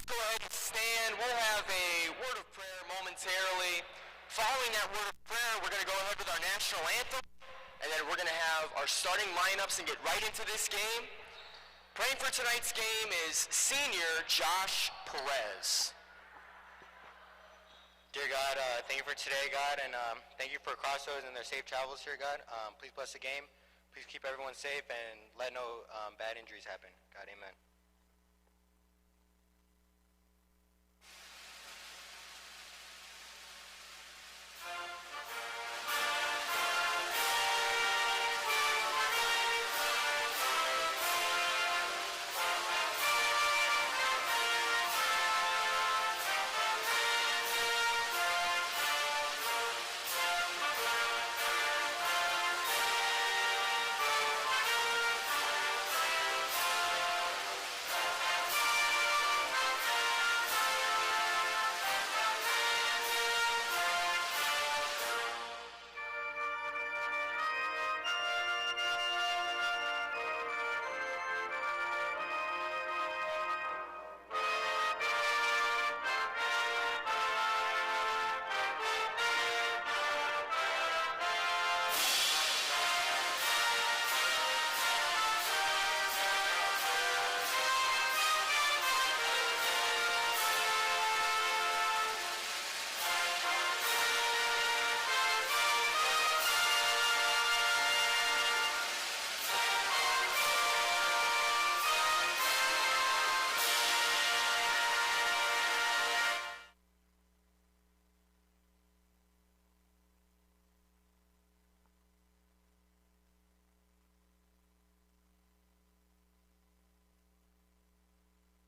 go ahead and stand. We'll have a word of prayer momentarily. Following that word of prayer, we're going to go ahead with our national anthem, and then we're going to have our starting lineups and get right into this game. Praying for tonight's game is senior Josh Perez. Dear God, thank you for today, God, and thank you for Crossroads and their safe travels here, God. Please bless the game. Please keep everyone safe and let no bad injuries happen. God, amen.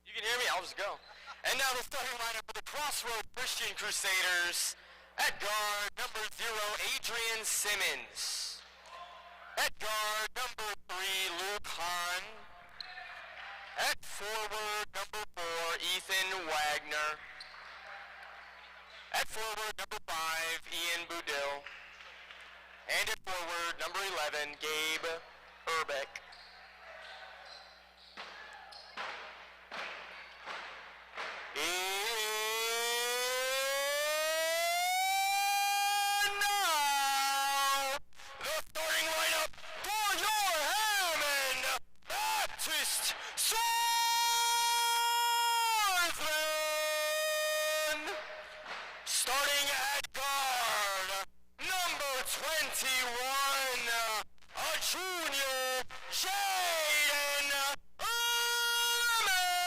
You can hear me? I'll just go. And now the starting lineup for the Crossroads Christian Crusaders. At guard, number 0, Adrian Simmons. At guard, number 3, Luke Hahn. At forward, number 4, Ethan Wagner. At forward, number 5, Ian Boudil. And at forward, number 11, Gabe Urbeck. And now, the starting lineup for your Hammond Baptist Swordsmen. Starting at guard, number 21, a junior, Jaden Lemon.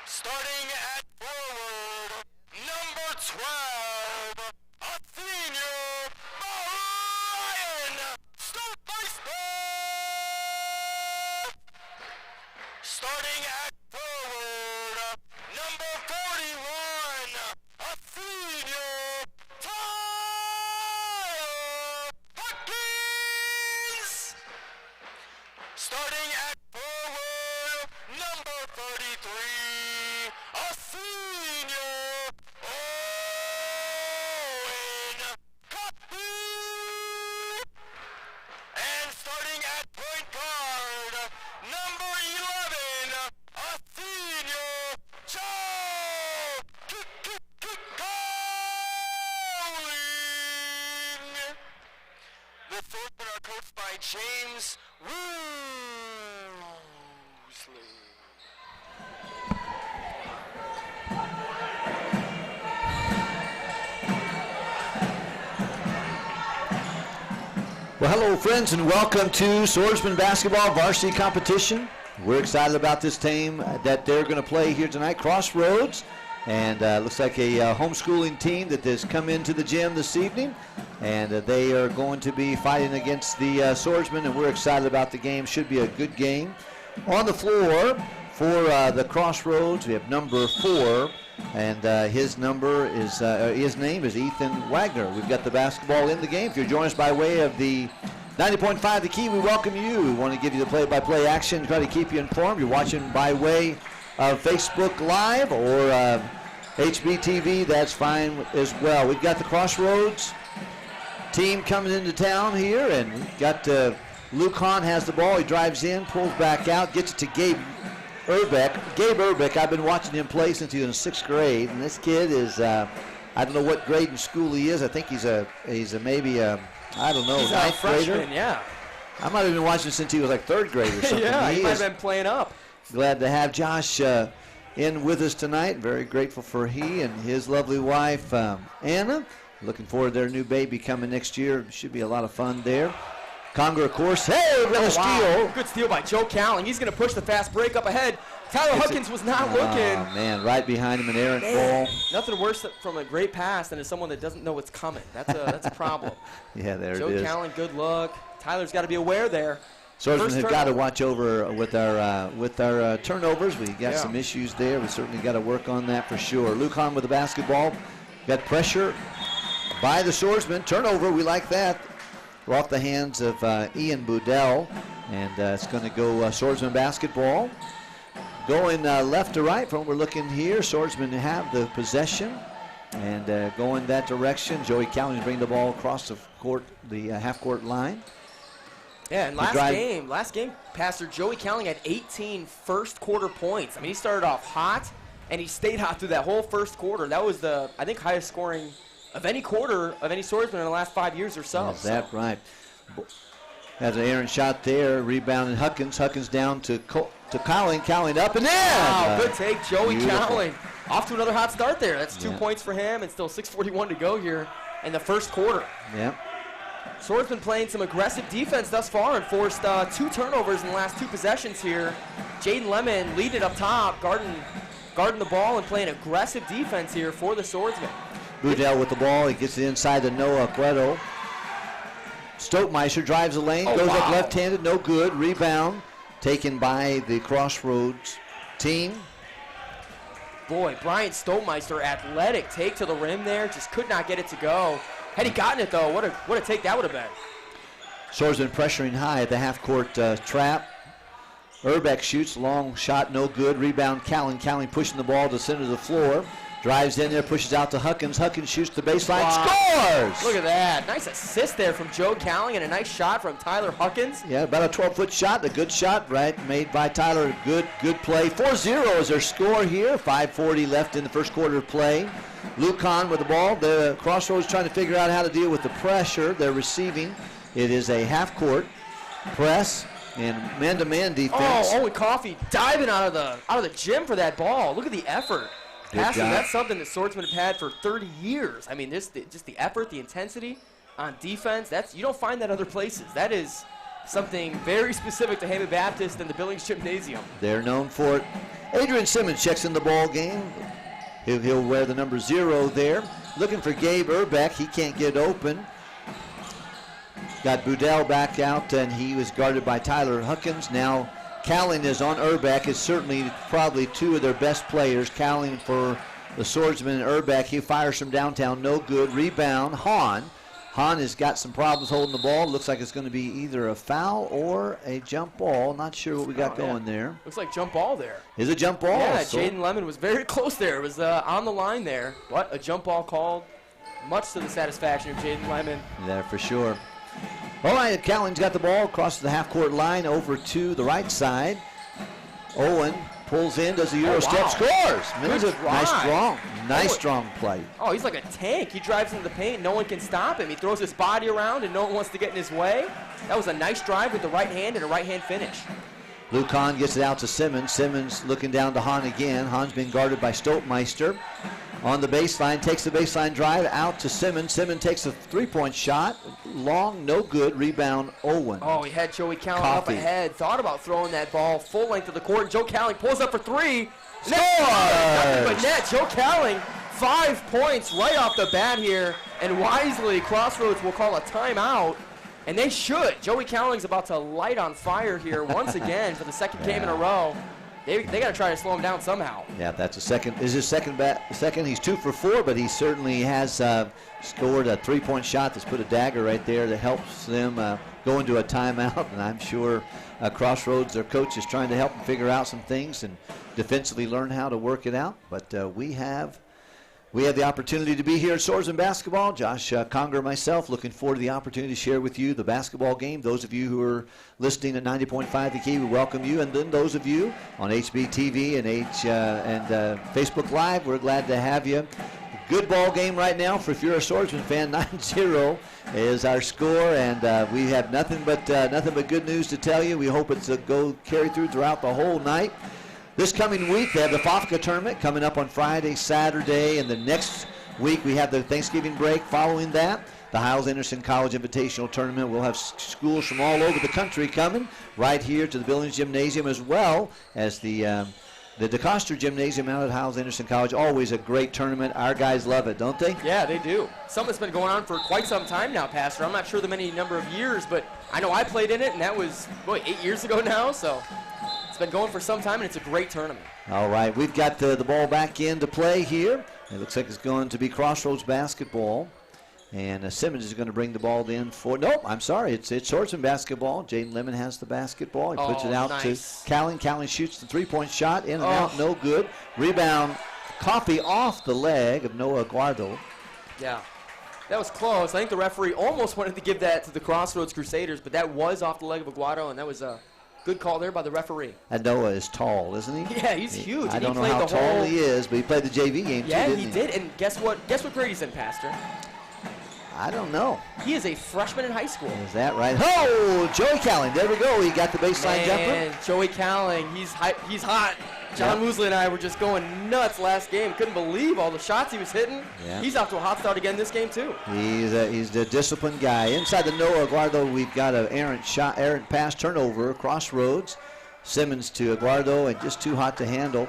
Starting at forward, number 12, a senior, Brian Stoutmeister. Starting at forward, number 41, a senior, Tyler Hopkins. Starting at forward, number 33, a senior, Owen Copy. And starting at point guard, number 11, a senior, Joe Cowling. The Swordsmen are coached by James Woosley. Well, hello, friends, and welcome to Swordsman Basketball Varsity Competition. We're excited about this team that they're going to play here tonight, Crossroads. And looks like a homeschooling team that has come into the gym this evening. And they are going to be fighting against the Swordsmen, and we're excited about the game. Should be a good game. On the floor for the Crossroads, we have number 4. And his name is Ethan Wagner. We've got the basketball in the game. If you're joining us by way of the 90.5 The Key, we welcome you. We want to give you the play-by-play action, try to keep you informed. You're watching by way of Facebook Live or HBTV, that's fine as well. We've got the Crossroads team coming into town here, and we've got Luke Hahn has the ball. He drives in, pulls back out, gets it to Gabe Gabe Urbeck, I've been watching him play since he was in 6th grade, and this kid is, I don't know what grade in school he is. I think he's maybe I don't know, he's 9th grader. Freshman, yeah. I might have been watching since he was like 3rd grade or something. Yeah, he might have been playing up. Glad to have Josh in with us tonight. Very grateful for he and his lovely wife, Anna. Looking forward to their new baby coming next year. Should be a lot of fun there. Conger, of course. Hey, we're going to steal. Good steal by Joe Cowling. He's going to push the fast break up ahead. Tyler Huckins was not looking. Oh, man, right behind him, an errant ball. Nothing worse from a great pass than someone that doesn't know what's coming. That's a problem. Yeah, there Joe it is. Joe Cowling, good luck. Tyler's got to be aware there. Swordsmen have got to watch over with our turnovers. We got some issues there. We certainly got to work on that for sure. Luke Hahn with the basketball. Got pressure by the Swordsmen. Turnover, we like that. We're off the hands of Ian Budell, and it's going to go Swordsman basketball. Going left to right from what we're looking here. Swordsmen have the possession, and going that direction. Joey Cowling bring the ball across the court, the half-court line. Yeah, and last game, Pastor Joey Cowling had 18 first-quarter points. I mean, he started off hot, and he stayed hot through that whole first quarter. That was the, I think, highest scoring of any quarter of any Swordsman in the last 5 years or so. Is that right? Has an errant shot there. Rebound and Huckins. Huckins down to Cowling. Cowling up and in. Wow, good take, Joey beautiful. Cowling. Off to another hot start there. That's 2 points for him, and still 6:41 to go here in the first quarter. Yep. Swordsman playing some aggressive defense thus far and forced 2 turnovers in the last 2 possessions here. Jaden Lemon leading it up top, guarding the ball and playing aggressive defense here for the Swordsmen. Budell with the ball. He gets it inside to Noah Cueto. Stokemeister drives the lane, goes up left-handed, no good. Rebound taken by the Crossroads team. Boy, Bryant Stokemeister, athletic take to the rim there, just could not get it to go. Had he gotten it though, what a take that would have been. Swordsman pressuring high at the half-court trap. Urbeck shoots, long shot, no good. Rebound, Cowling. Cowling pushing the ball to the center of the floor. Drives in there, pushes out to Huckins. Huckins shoots the baseline, scores! Look at that. Nice assist there from Joe Cowling and a nice shot from Tyler Huckins. Yeah, about a 12-foot shot, a good shot, right, made by Tyler. Good play. 4-0 is their score here. 5:40 left in the first quarter of play. Luke Hahn with the ball. The Crossroads trying to figure out how to deal with the pressure. They're receiving. It is a half-court press and man-to-man defense. Oh, Owen Coffey diving out of the gym for that ball. Look at the effort. Passing, that's something that Swordsmen have had for 30 years. I mean, just the effort, the intensity on defense, you don't find that other places. That is something very specific to Hammond Baptist and the Billings Gymnasium. They're known for it. Adrian Simmons checks in the ball game. He'll wear the number 0 there. Looking for Gabe Urbeck. He can't get open. Got Budell back out, and he was guarded by Tyler Huckins. Now Cowling is on Urbeck. Is certainly probably 2 of their best players. Cowling for the Swordsman and Urbeck. He fires from downtown, no good. Rebound, Hahn. Hahn has got some problems holding the ball. Looks like it's going to be either a foul or a jump ball. Not sure what we got going there. Looks like jump ball there. Is a jump ball? Yeah, Jaden Lemon was very close there. It was on the line there. What, a jump ball called. Much to the satisfaction of Jaden Lemon. Yeah, for sure. All right, Cowling's got the ball across the half-court line over to the right side. Owen pulls in, does a Euro step, scores. Nice strong play. Oh, he's like a tank. He drives into the paint. No one can stop him. He throws his body around, and no one wants to get in his way. That was a nice drive with the right hand and a right-hand finish. Luke Hahn gets it out to Simmons. Simmons looking down to Hahn again. Hahn's being guarded by Stoltmeister. On the baseline, takes the baseline drive out to Simmons. Simmons takes a three-point shot. Long, no good. Rebound, Owen. Oh, he had Joey Cowling up ahead. Thought about throwing that ball full length of the court. Joe Cowling pulls up for 3. Scores! Nothing but net. Joe Cowling, 5 points right off the bat here. And wisely, Crossroads will call a timeout. And they should. Joey Cowling's about to light on fire here once again for the second game in a row. They got to try to slow him down somehow. Yeah, that's a second. Is his second? He's 2 for 4, but he certainly has scored a three-point shot that's put a dagger right there that helps them go into a timeout. And I'm sure Crossroads, their coach, is trying to help them figure out some things and defensively learn how to work it out. But we have We have the opportunity to be here at Swordsman Basketball. Josh Conger and myself looking forward to the opportunity to share with you the basketball game. Those of you who are listening at 90.5 The Key, we welcome you. And then those of you on HBTV and Facebook Live, we're glad to have you. Good ball game right now. For if you're a Swordsman fan, 9-0 is our score, and we have nothing but good news to tell you. We hope it's a carry through throughout the whole night. This coming week, they have the FOFCA tournament coming up on Friday, Saturday, and the next week we have the Thanksgiving break. Following that, the Hiles-Anderson College Invitational Tournament. We'll have schools from all over the country coming right here to the Billings Gymnasium, as well as the DeCoster Gymnasium out at Hiles-Anderson College. Always a great tournament. Our guys love it, don't they? Yeah, they do. Something that's been going on for quite some time now, Pastor. I'm not sure the many number of years, but I know I played in it, and that was, 8 years ago now, so it's been going for some time, and it's a great tournament. All right, we've got the ball back into play here. It looks like it's going to be Crossroads basketball. And Simmons is going to bring the ball in for, nope, I'm sorry, it's Swordsman basketball. Jaden Lemon has the basketball. He puts it out to Callan. Callan shoots the three-point shot, in and out, no good. Rebound, Coffee off the leg of Noah Guardo. Yeah, that was close. I think the referee almost wanted to give that to the Crossroads Crusaders, but that was off the leg of Aguado, and that was a good call there by the referee. And Noah is tall, isn't he? Yeah, he's huge. I don't know how tall he is, but he played the JV game too, didn't he? Yeah, he did. And guess what? Guess what grade he's in, Pastor? I don't know. He is a freshman in high school. Is that right? Oh, Joey Calling. There we go. He got the baseline jumper. Joey Calling. He's hot. John Woosley and I were just going nuts last game. Couldn't believe all the shots he was hitting. Yeah. He's off to a hot start again this game, too. He's a disciplined guy. Inside the Noah Aguardo, we've got an errant pass turnover. Crossroads. Simmons to Aguardo, and just too hot to handle.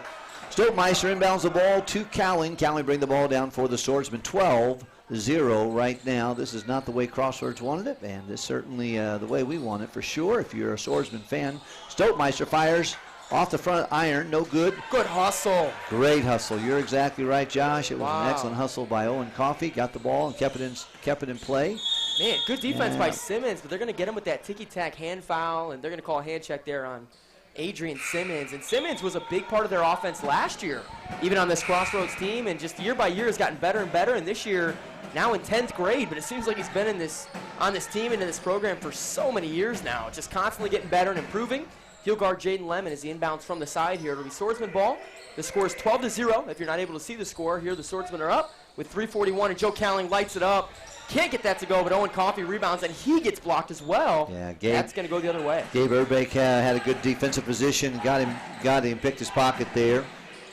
Stoltmeister inbounds the ball to Calling. Calling bring the ball down for the Swordsmen. 12-0 right now. This is not the way Crossroads wanted it, and this is certainly the way we want it for sure if you're a Swordsman fan. Stoltmeister fires off the front iron, no good. Good hustle. Great hustle. You're exactly right, Josh. It was an excellent hustle by Owen Coffey. Got the ball and kept it in play. Man, good defense by Simmons, but they're going to get him with that ticky-tack hand foul, and they're going to call a hand check there on Adrian Simmons. And Simmons was a big part of their offense last year, even on this Crossroads team, and just year by year has gotten better and better. And this year, now in 10th grade, but it seems like he's been on this team and in this program for so many years now, just constantly getting better and improving. He'll guard Jaden Lemon as he inbounds from the side here. It'll be Swordsman ball. The score is 12-0. If you're not able to see the score here, the Swordsmen are up with 3:41, and Joe Calling lights it up. Can't get that to go, but Owen Coffey rebounds, and he gets blocked as well. Yeah, that's going to go the other way. Gabe Urbeck had a good defensive position, got him, picked his pocket there.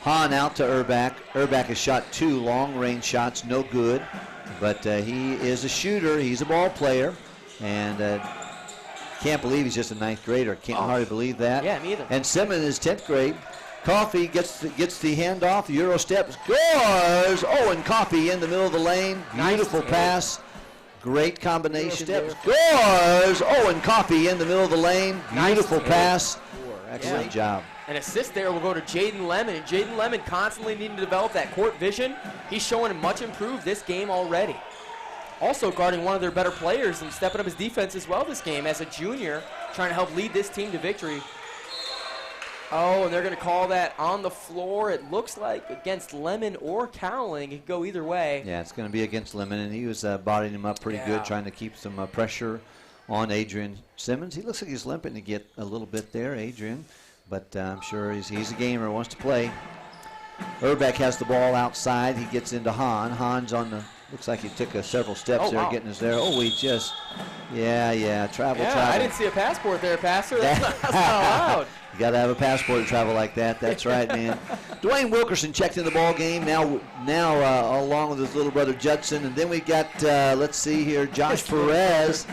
Hahn out to Urbeck. Urbeck has shot 2 long-range shots, no good. But he is a shooter. He's a ball player, and can't believe he's just a 9th grader. Can't hardly believe that. Yeah, me either. And Simmons is 10th grade. Coffey gets the handoff, the Euro step, scores! Owen Coffey in the middle of the lane. Beautiful pass. Great combination. Scores! Owen Coffey in the middle of the lane. Beautiful pass. Excellent job. An assist there will go to Jaden Lemon. And Jaden Lemon constantly needing to develop that court vision. He's showing much improved this game already. Also guarding one of their better players and stepping up his defense as well this game as a junior, trying to help lead this team to victory. Oh, and they're going to call that on the floor. It looks like against Lemon or Cowling. It could go either way. Yeah, it's going to be against Lemon, and he was bodying him up pretty good, trying to keep some pressure on Adrian Simmons. He looks like he's limping to get a little bit there, Adrian, but I'm sure he's a gamer, wants to play. Urbeck has the ball outside. He gets into Hahn. Hahn's on the, looks like he took several steps there, getting us there. Oh, we just, travel. I didn't see a passport there, Pastor. That's not allowed. You got to have a passport to travel like that. That's right, man. Dwayne Wilkerson checked in the ball game. Now, along with his little brother Judson, and then we got let's see here, Josh Perez.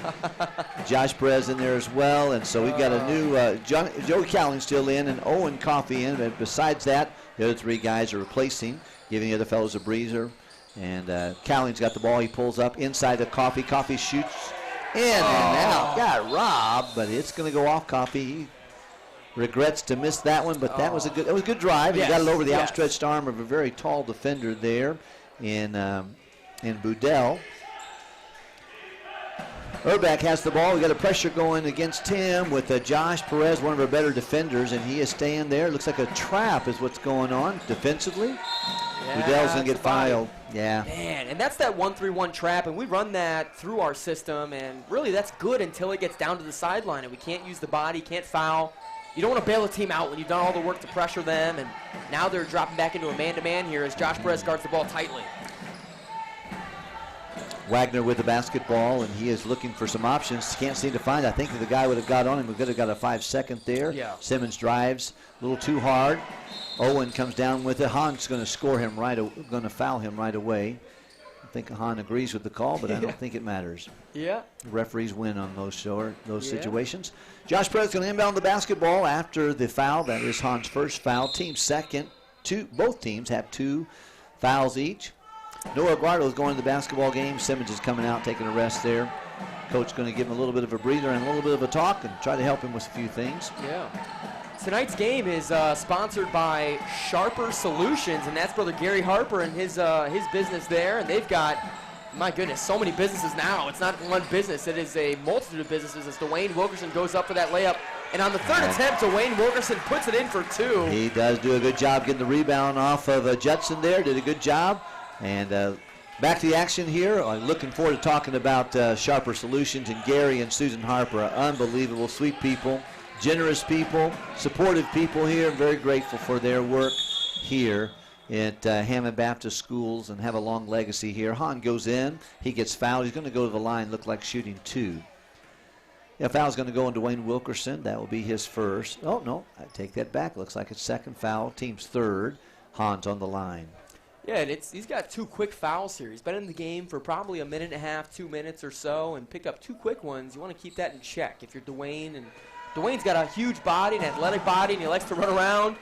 Josh Perez in there as well, and so we've got a new Joey Cowling still in, and Owen Coffey in. But besides that, the other 3 guys are replacing, giving the other fellows a breather. And Cowling's got the ball. He pulls up inside to Coffey. Coffey shoots in and out. Got robbed, but it's going to go off Coffey. He regrets to miss that one, but that was a good drive. He got it over the outstretched arm of a very tall defender there in Budell. Urbeck has the ball. We got a pressure going against him with Josh Perez, one of our better defenders, and he is staying there. Looks like a trap is what's going on defensively. Goodell's going to get fouled. Yeah. Man, and that's that 1-3-1 trap, and we run that through our system, and really that's good until it gets down to the sideline, and we can't use the body, can't foul. You don't want to bail a team out when you've done all the work to pressure them, and now they're dropping back into a man-to-man here as Josh Perez guards the ball tightly. Wagner with the basketball, and he is looking for some options. Can't seem to find. I think if the guy would have got on him, we could have got a 5-second there. Yeah. Simmons drives a little too hard. Owen comes down with it. Hahn's going to score him going to foul him right away. I think Hahn agrees with the call, but I don't think it matters. Yeah. The referees win on those situations. Josh Perez going to inbound the basketball after the foul. That is Hahn's first foul. Team second. Both teams have 2 fouls each. Noah Guardo is going to the basketball game. Simmons is coming out, taking a rest there. Coach going to give him a little bit of a breather and a little bit of a talk and try to help him with a few things. Yeah. Tonight's game is sponsored by Sharper Solutions, and that's brother Gary Harper and his business there. And they've got, my goodness, so many businesses now. It's not one business. It is a multitude of businesses as Dwayne Wilkerson goes up for that layup. And on the third attempt, Dwayne Wilkerson puts it in for 2. He does do a good job getting the rebound off of Judson there. Did a good job. And back to the action here. I'm looking forward to talking about Sharper Solutions and Gary and Susan Harper. Unbelievable, sweet people. Generous people, supportive people here. I'm very grateful for their work here at Hammond Baptist Schools and have a long legacy here. Hahn goes in. He gets fouled. He's going to go to the line, look like shooting 2. Yeah, foul's going to go on Dwayne Wilkerson. That will be his first. Oh, no, I take that back. Looks like it's second foul. Team's third. Hahn's on the line. Yeah, and he's got 2 quick fouls here. He's been in the game for probably a minute and a half, 2 minutes or so, and pick up 2 quick ones. You want to keep that in check if you're Dwayne. And Dwayne's got a huge body, an athletic body, and he likes to run around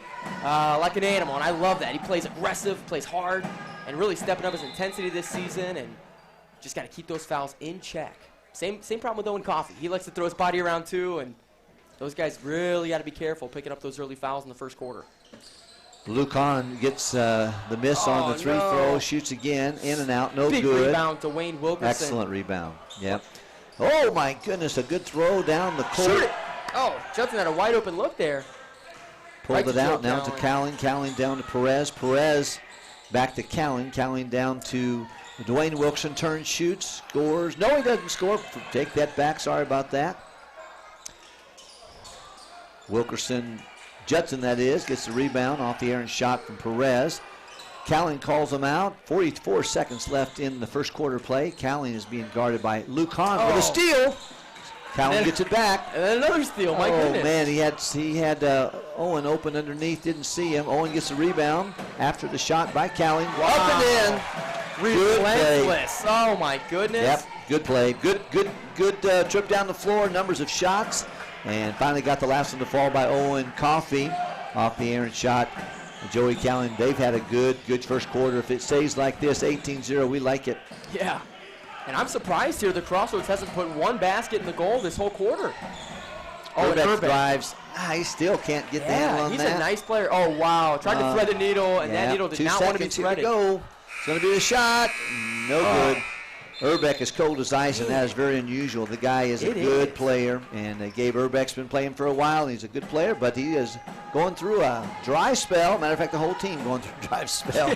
like an animal, and I love that. He plays aggressive, plays hard, and really stepping up his intensity this season, and just got to keep those fouls in check. Same problem with Owen Coffey. He likes to throw his body around too, and those guys really got to be careful picking up those early fouls in the first quarter. Luke Hahn gets the miss on the free throw, shoots again, in and out, no Big good. Rebound to Wayne Wilkerson. Excellent rebound, yep. Oh my goodness, a good throw down the court. Shoot it. Oh, Judson had a wide open look there. Pulled it out, now to Cowling. Cowling down to Perez. Perez back to Cowling. Cowling down to Dwayne Wilkerson. Turns, shoots, scores. No, he doesn't score. Take that back. Sorry about that. Wilkerson, Judson that is, gets the rebound off the errant shot from Perez. Cowling calls him out. 44 seconds left in the first quarter play. Cowling is being guarded by Luke Hahn with a steal. Cowling gets it back. And then another steal, my goodness. Oh, man, he had Owen open underneath, didn't see him. Owen gets the rebound after the shot by Cowling. Wow. Up and in. Relentless. Oh, my goodness. Yep, good play. Good trip down the floor, numbers of shots. And finally got the last one to fall by Owen Coffey off the errant shot. Joey Cowling, they've had a good first quarter. If it stays like this, 18-0, we like it. Yeah. And I'm surprised here the Crossroads hasn't put 1 basket in the goal this whole quarter. Oh, Urbeck drives. He still can't get the handle on that. He's a nice player. Oh, wow. Tried to thread the needle, and that needle did not want to be threaded. 2 seconds, here we go. It's going to be a shot. No good. Urbeck is cold as ice, and that is very unusual. The guy is a good player, and Gabe Urbeck's been playing for a while, and he's a good player, but he is going through a dry spell. Matter of fact, the whole team going through a dry spell.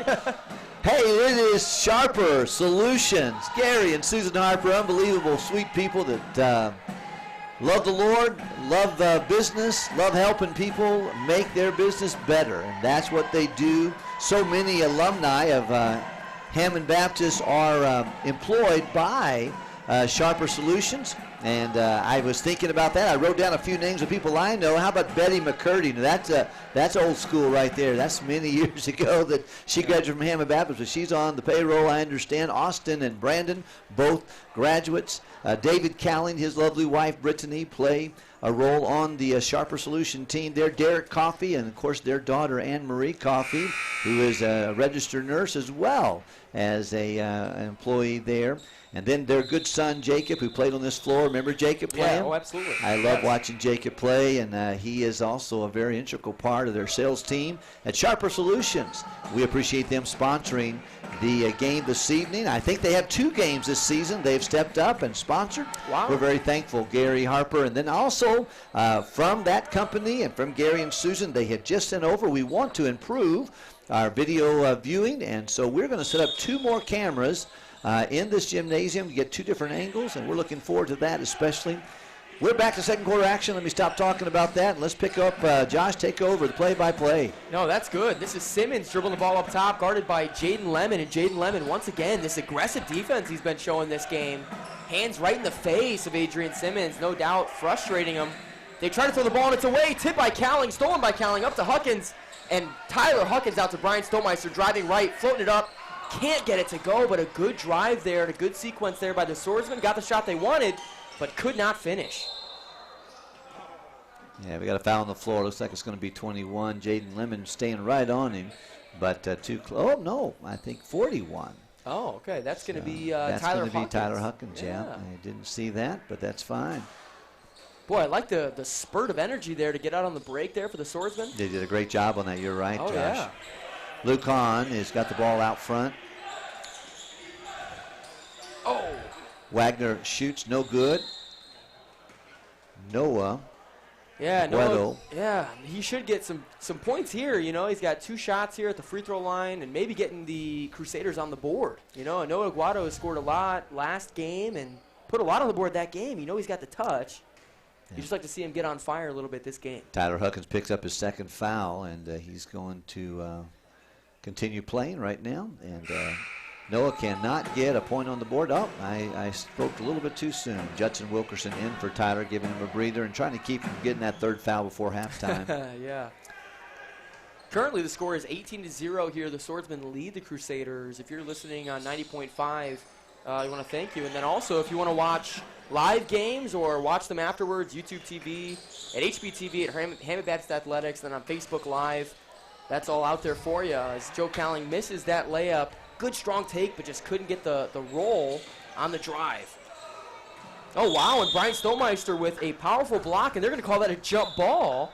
Hey, it is Sharper Solutions. Gary and Susan Harper, unbelievable, sweet people that love the Lord, love business, love helping people make their business better, and that's what they do. So many alumni of Hammond Baptist are employed by Sharper Solutions, and I was thinking about that. I wrote down a few names of people I know. How about Betty McCurdy? Now, that's old school right there. That's many years ago that she graduated from Hammond Baptist, but she's on the payroll, I understand. Austin and Brandon, both graduates. David Cowling, his lovely wife Brittany, play a role on the Sharper Solution team there. Derek Coffey and, of course, their daughter Anne-Marie Coffey, who is a registered nurse as well as an employee there. And then their good son, Jacob, who played on this floor. Remember Jacob playing? Yeah, oh, absolutely. I love watching Jacob play, and he is also a very integral part of their sales team at Sharper Solutions. We appreciate them sponsoring the game this evening. I think they have 2 games this season. They've stepped up and sponsored. Wow. We're very thankful, Gary Harper. And then also from that company and from Gary and Susan, they have just sent over. We want to improve our video viewing, and so we're going to set up 2 more cameras in this gymnasium to get 2 different angles, and we're looking forward to that especially. We're back to second quarter action. Let me stop talking about that, and let's pick up Josh, take over the play-by-play. No, that's good. This is Simmons dribbling the ball up top, guarded by Jaden Lemon. And Jaden Lemon, once again, this aggressive defense he's been showing this game. Hands right in the face of Adrian Simmons, no doubt frustrating him. They try to throw the ball, and it's away. Tipped by Cowling, stolen by Cowling, up to Huckins. And Tyler Huckins out to Brian Stomeister, driving right, floating it up. Can't get it to go, but a good drive there and a good sequence there by the Swordsmen. Got the shot they wanted, but could not finish. Yeah, we got a foul on the floor. Looks like it's going to be 21. Jaden Lemon staying right on him, but too close. Oh, no, I think 41. Oh, okay. That's going to be that's Tyler going to be Huckins. Tyler Huckins, yeah. I didn't see that, but that's fine. Boy, I like the spurt of energy there to get out on the break there for the Swordsmen. They did a great job on that. You're right, Oh, Josh. yeah. Luke Hahn has got the ball out front. Oh. Wagner shoots, no good. Noah. Yeah, Guedo. yeah, he should get some points here. You know, he's got 2 shots here at the free throw line and maybe getting the Crusaders on the board. You know, Noah Guado has scored a lot last game and put a lot on the board that game. You know he's got the touch. You just like to see him get on fire a little bit this game. Tyler Huckins picks up his 2nd foul, and he's going to continue playing right now. And Noah cannot get a point on the board. Oh, I spoke a little bit too soon. Judson Wilkerson in for Tyler, giving him a breather and trying to keep him from getting that 3rd foul before halftime. Yeah. Currently the score is 18-0 here. The Swordsmen lead the Crusaders. If you're listening on 90.5, we want to thank you. And then also, if you want to watch live games or watch them afterwards, YouTube TV, at HBTV, at Hammond Baptist Athletics, then on Facebook Live. That's all out there for you. As Joe Cowling misses that layup. Good strong take, but just couldn't get the roll on the drive. Oh, wow, and Brian Stomeister with a powerful block, and they're going to call that a jump ball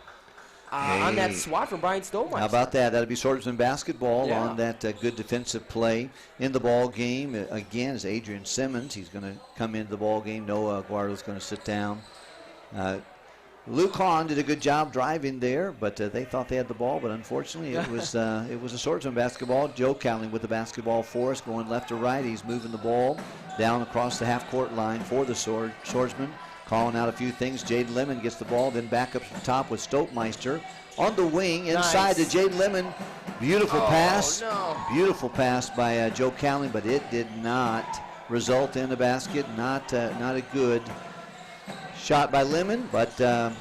on that swat from Brian Stomeister. How about that? That'll be Swordsman basketball on that good defensive play in the ball game. Again, is Adrian Simmons. He's going to come into the ball game. Noah Aguaro's going to sit down. Luke Hahn did a good job driving there, but they thought they had the ball, but unfortunately it was a Swordsman basketball. Joe Cowling with the basketball for us, going left to right. He's moving the ball down across the half-court line for the Swordsman, calling out a few things. Jaden Lemon gets the ball, then back up to the top with Stoltmeister on the wing inside to Jaden Lemon. Beautiful pass. No. Beautiful pass by Joe Cowling, but it did not result in a basket. Not a good shot by Lemon, but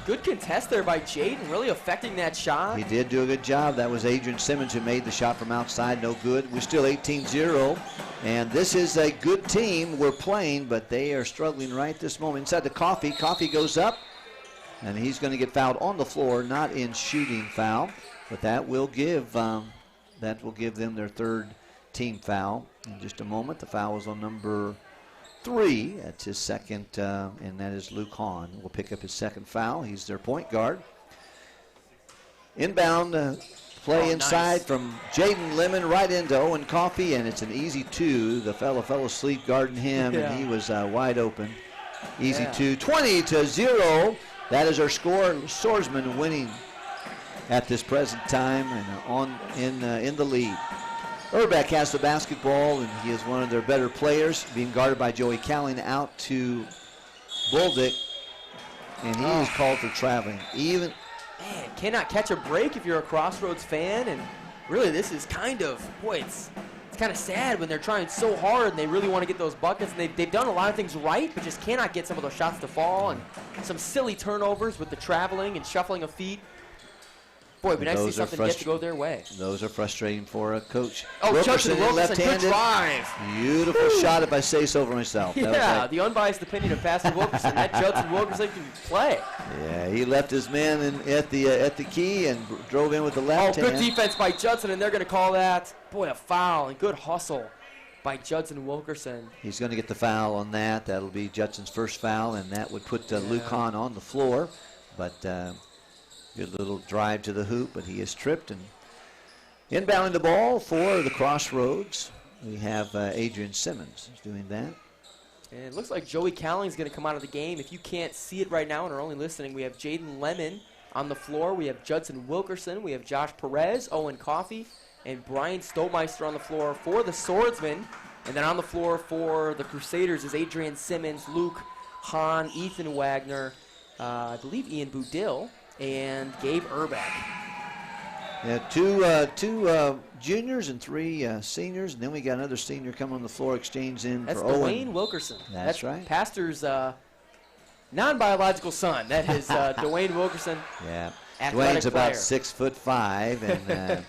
good contest there by Jaden, really affecting that shot. He did do a good job. That was Adrian Simmons who made the shot from outside, no good. We're still 18-0, and this is a good team we're playing, but they are struggling right this moment. Inside to Coffey. Coffey goes up, and he's going to get fouled on the floor, not in shooting foul, but that will give them their 3rd team foul in just a moment. The foul is on number 3. That's his 2nd, and that is Luke Hahn. Will pick up his 2nd foul. He's their point guard. Inbound play inside from Jaden Lemon right into Owen Coffey, and it's an easy 2. The fellow fell asleep guarding him, and he was wide open. Easy 2. 20-0. That is our score. Swordsmen winning at this present time and in the lead. Urbeck has the basketball, and he is one of their better players, being guarded by Joey Cowling out to Boldick, and he is called for traveling. Man, cannot catch a break if you're a Crossroads fan, and really this is kind of, it's kind of sad when they're trying so hard and they really want to get those buckets, and they've done a lot of things right, but just cannot get some of those shots to fall, and some silly turnovers with the traveling and shuffling of feet. Boy, it'd be nice to see something get to go their way. Those are frustrating for a coach. Oh, Judson Wilkerson, left-handed. good drive. Beautiful shot, if I say so for myself. Yeah, the unbiased opinion of Pastor Wilkerson. That Judson Wilkerson can play. Yeah, he left his man at the key and drove in with the left hand. Good defense by Judson, and they're going to call that, boy, a foul, and good hustle by Judson Wilkerson. He's going to get the foul on that. That'll be Judson's first foul, and that would put Luke Hahn on the floor. But good little drive to the hoop, but he is tripped. And inbounding the ball for the Crossroads, we have Adrian Simmons doing that. And it looks like Joey Cowling's going to come out of the game. If you can't see it right now and are only listening, we have Jaden Lemon on the floor. We have Judson Wilkerson. We have Josh Perez, Owen Coffey, and Brian Stolmeister on the floor for the Swordsmen. And then on the floor for the Crusaders is Adrian Simmons, Luke Hahn, Ethan Wagner, I believe Ian Boudil, and Gabe Urbeck. Yeah, two juniors and three seniors, and then we got another senior coming on the floor, exchange in That's for Owen. Dwayne Wilkerson. That's right. Pastor's non-biological son. That is Dwayne Wilkerson. Yeah, Athletic Dwayne's about player. 6'5", and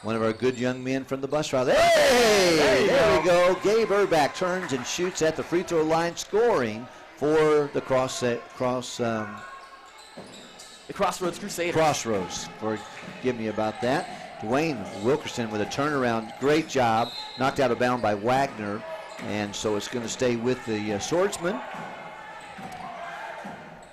one of our good young men from the bus route. Hey, there we go. Gabe Urbeck turns and shoots at the free throw line, scoring for the The Crossroads Crusaders. Crossroads. Forgive me about that. Dwayne Wilkerson with a turnaround. Great job. Knocked out of bound by Wagner. And so it's going to stay with the Swordsmen.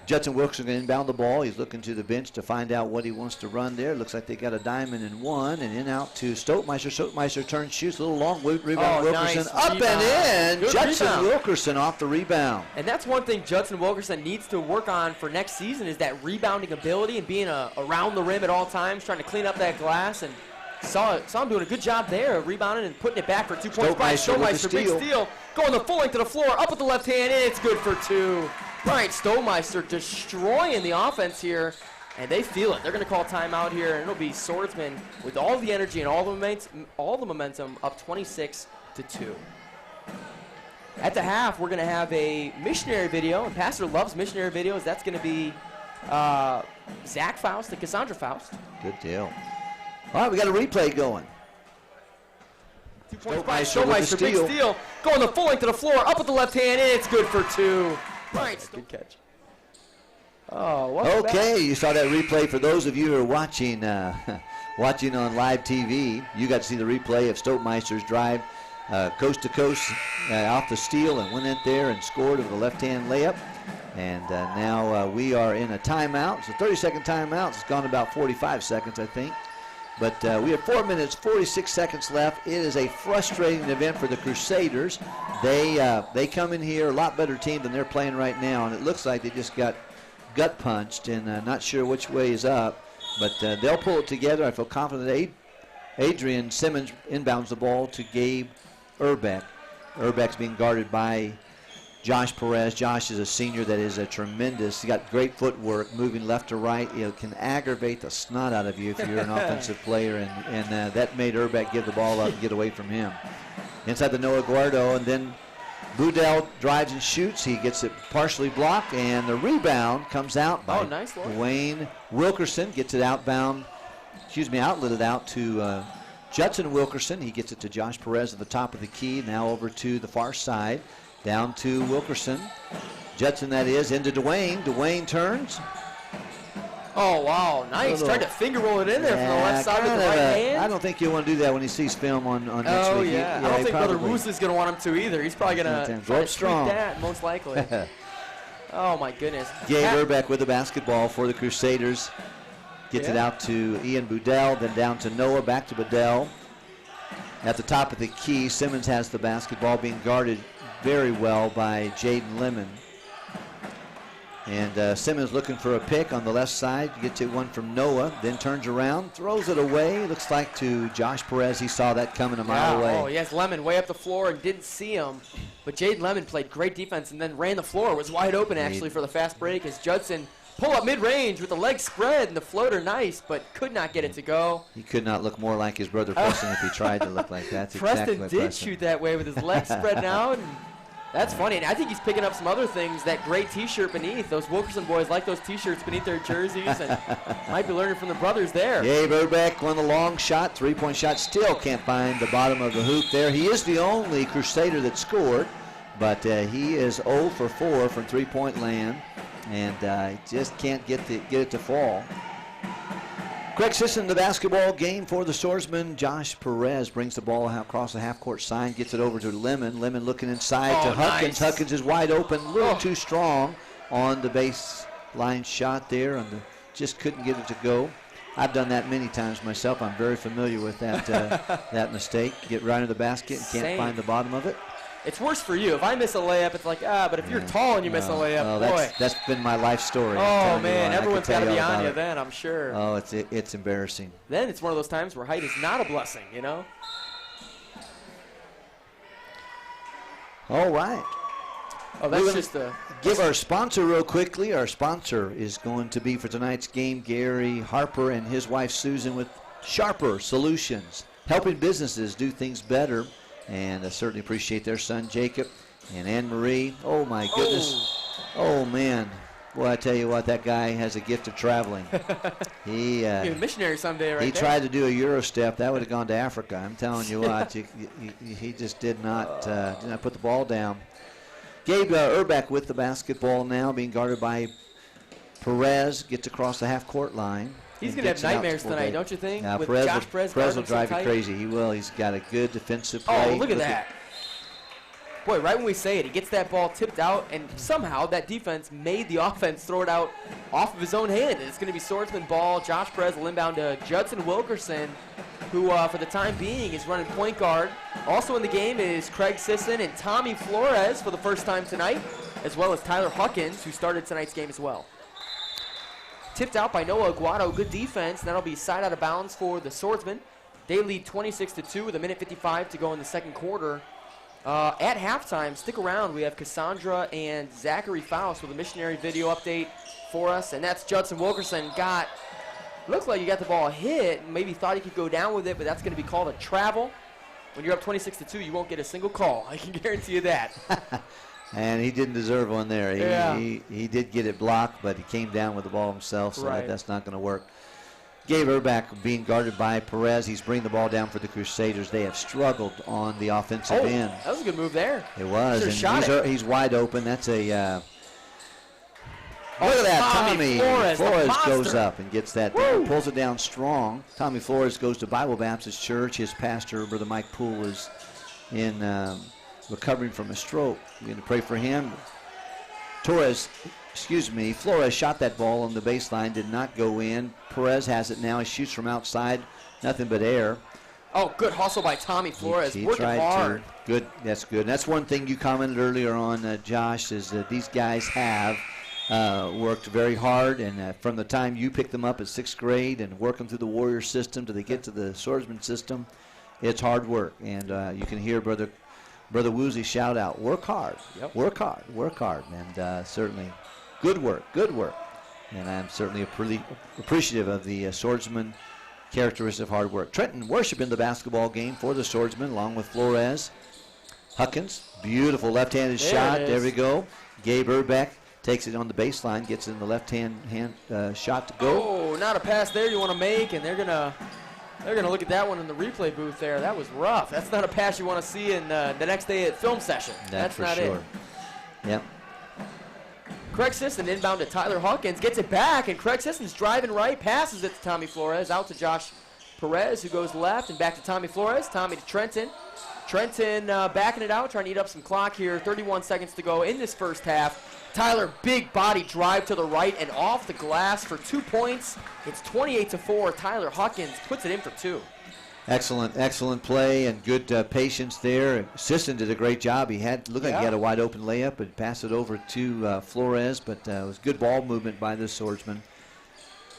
Judson Wilkerson going to inbound the ball. He's looking to the bench to find out what he wants to run there. Looks like they got a diamond and one. And in out to Stoltmeister. Stoltmeister turns, shoots a little long rebound. Wilkerson nice up rebound. and in. Good Judson rebound. Wilkerson off the rebound. And that's one thing Judson Wilkerson needs to work on for next season is that rebounding ability and being around the rim at all times, trying to clean up that glass. And saw him doing a good job there, rebounding and putting it back for 2 points by Stolmeister. Big steal. Going the full length of the floor, up with the left hand, and it's good for two. Brian Stolmeister destroying the offense here, and they feel it. They're going to call timeout here, and it'll be Swordsmen with all the energy and all the momentum up 26-2. At the half, we're going to have a missionary video, and Pastor loves missionary videos. That's going to be Zach Faust and Cassandra Faust. Good deal. All right, we got a replay going. 2 points by Stolmeister, big steal. Going the full length of the floor, up with the left hand, and it's good for two. Right, good catch. Oh, okay, you saw that replay. For those of you who are watching watching on live TV, you got to see the replay of Stoltmeister's drive coast to coast off the steal and went in there and scored with a left-hand layup. And now we are in a timeout. It's a 30-second timeout. It's gone about 45 seconds, I think. But we have 4 minutes, 46 seconds left. It is a frustrating event for the Crusaders. They come in here a lot better team than they're playing right now, and it looks like they just got gut punched, and not sure which way is up. But they'll pull it together. I feel confident that Adrian Simmons inbounds the ball to Gabe Urbeck. Urbeck's being guarded by Josh Perez. Josh is a senior that is a tremendous. He got great footwork, moving left to right. It can aggravate the snot out of you if you're an offensive player, and that made Urbeck give the ball up and get away from him. Inside the Noah Guardo, and then Boudel drives and shoots. He gets it partially blocked, and the rebound comes out by Dwayne Wilkerson. Gets it outletted out to Judson Wilkerson. He gets it to Josh Perez at the top of the key. Now over to the far side. Down to Wilkerson. Judson, that is, into Dwayne. Dwayne turns. Oh, wow. Nice. Tried to finger roll it in there from the left side with the right hand. I don't think he'll want to do that when he sees film on next week. Oh, yeah. I don't think Brother Roos is going to want him to either. He's probably going to try to tweak that, most likely. Oh, my goodness. Gabe Urbeck with the basketball for the Crusaders. Gets it out to Ian Boudel, then down to Noah, back to Boudel. At the top of the key, Simmons has the basketball, being guarded very well by Jaden Lemon. And Simmons looking for a pick on the left side. Gets it one from Noah, then turns around, throws it away. Looks like to Josh Perez. He saw that coming a mile away. Oh, yes, Lemon way up the floor and didn't see him. But Jaden Lemon played great defense and then ran the floor. Was wide open, actually, for the fast break as Judson pull up mid-range with the leg spread and the floater nice, but could not get it to go. He could not look more like his brother Preston if he tried to look like that. That's Preston exactly did shoot that way with his leg spread out. And That's funny, and I think he's picking up some other things. That gray T-shirt beneath, those Wilkerson boys like those T-shirts beneath their jerseys, and might be learning from the brothers there. Gabe Urbeck won the long shot, three-point shot. Still can't find the bottom of the hoop there. He is the only Crusader that scored, but he is 0 for 4 from three-point land, and just can't get it to fall. Craig Sisson, the basketball game for the Swordsmen. Josh Perez brings the ball across the half-court sign, gets it over to Lemon. Lemon looking inside to Huckins. Nice. Huckins is wide open, a little too strong on the baseline shot there, and just couldn't get it to go. I've done that many times myself. I'm very familiar with that that mistake. Get right into the basket and can't find the bottom of it. It's worse for you. If I miss a layup, it's like, but if you're tall and you miss a layup, boy. That's been my life story. Oh, man, everyone's got to be on you then, I'm sure. Oh, it's embarrassing. Then it's one of those times where height is not a blessing, you know? All right. Oh, that's just a... Give our sponsor real quickly. Our sponsor is going to be for tonight's game, Gary Harper and his wife Susan with Sharper Solutions, helping businesses do things better. And I certainly appreciate their son, Jacob, and Anne-Marie. Oh, my goodness. Oh, man. Well, I tell you what, that guy has a gift of traveling. He be a missionary someday, right He there. tried to do a Euro step. That would have gone to Africa. I'm telling you what. He just did not put the ball down. Gabe Urbeck with the basketball now, being guarded by Perez. Gets across the half-court line. He's going to have nightmares tonight, don't you think? With Josh Perez will drive you crazy. He will. He's got a good defensive play. Oh, look at that. Boy, right when we say it, he gets that ball tipped out, and somehow that defense made the offense throw it out off of his own hand. And it's going to be Swordsman ball. Josh Perez will inbound to Judson Wilkerson, who for the time being is running point guard. Also in the game is Craig Sisson and Tommy Flores for the first time tonight, as well as Tyler Huckins, who started tonight's game as well. Tipped out by Noah Aguado. Good defense. That'll be side out of bounds for the Swordsmen. They lead 26-2 with a minute 55 to go in the second quarter. At halftime, stick around. We have Cassandra and Zachary Faust with a missionary video update for us. And that's Judson Wilkerson. Looks like he got the ball hit. Maybe thought he could go down with it, but that's going to be called a travel. When you're up 26-2, you won't get a single call. I can guarantee you that. And he didn't deserve one there. Yeah. He did get it blocked, but he came down with the ball himself, so right. that's not going to work. Gabe Urbeck being guarded by Perez. He's bringing the ball down for the Crusaders. They have struggled on the offensive end. That was a good move there. It was. And he's wide open. That's a look at that. Tommy Flores goes up and gets that down, pulls it down strong. Tommy Flores goes to Bible Baptist Church. His pastor, Brother Mike Poole, is in recovering from a stroke. We're going to pray for him. Flores shot that ball on the baseline, did not go in. Perez has it now. He shoots from outside, nothing but air. Oh, good hustle by Tommy Flores. He working tried hard. Good, that's good. And that's one thing you commented earlier on, Josh, is that these guys have worked very hard, and from the time you picked them up at 6th grade and work them through the Warrior system till they get to the Swordsman system, it's hard work. And you can hear Brother Woozy shout out, work hard, work hard, and certainly good work. And I'm certainly pretty appreciative of the Swordsman characteristic of hard work. Trenton Worship in the basketball game for the Swordsman, along with Flores. Huckins, beautiful left-handed shot. There we go. Gabe Urbeck takes it on the baseline, gets it in the left-hand shot to go. Oh, not a pass there you want to make, and they're gonna look at that one in the replay booth there. That was rough. That's not a pass you want to see in the next day at film session. That's for not sure. it. Yep. Craig Sisson inbound to Tyler Huckins, gets it back, and Craig Sisson's driving right, passes it to Tommy Flores, out to Josh Perez, who goes left, and back to Tommy Flores. Tommy to Trenton. Trenton backing it out, trying to eat up some clock here. 31 seconds to go in this first half. Tyler, big body drive to the right and off the glass for 2 points. It's 28-4. Tyler Huckins puts it in for 2. Excellent play and good patience there. Sisson did a great job. Looked like he had a wide open layup and passed it over to Flores, but it was good ball movement by the Swordsman.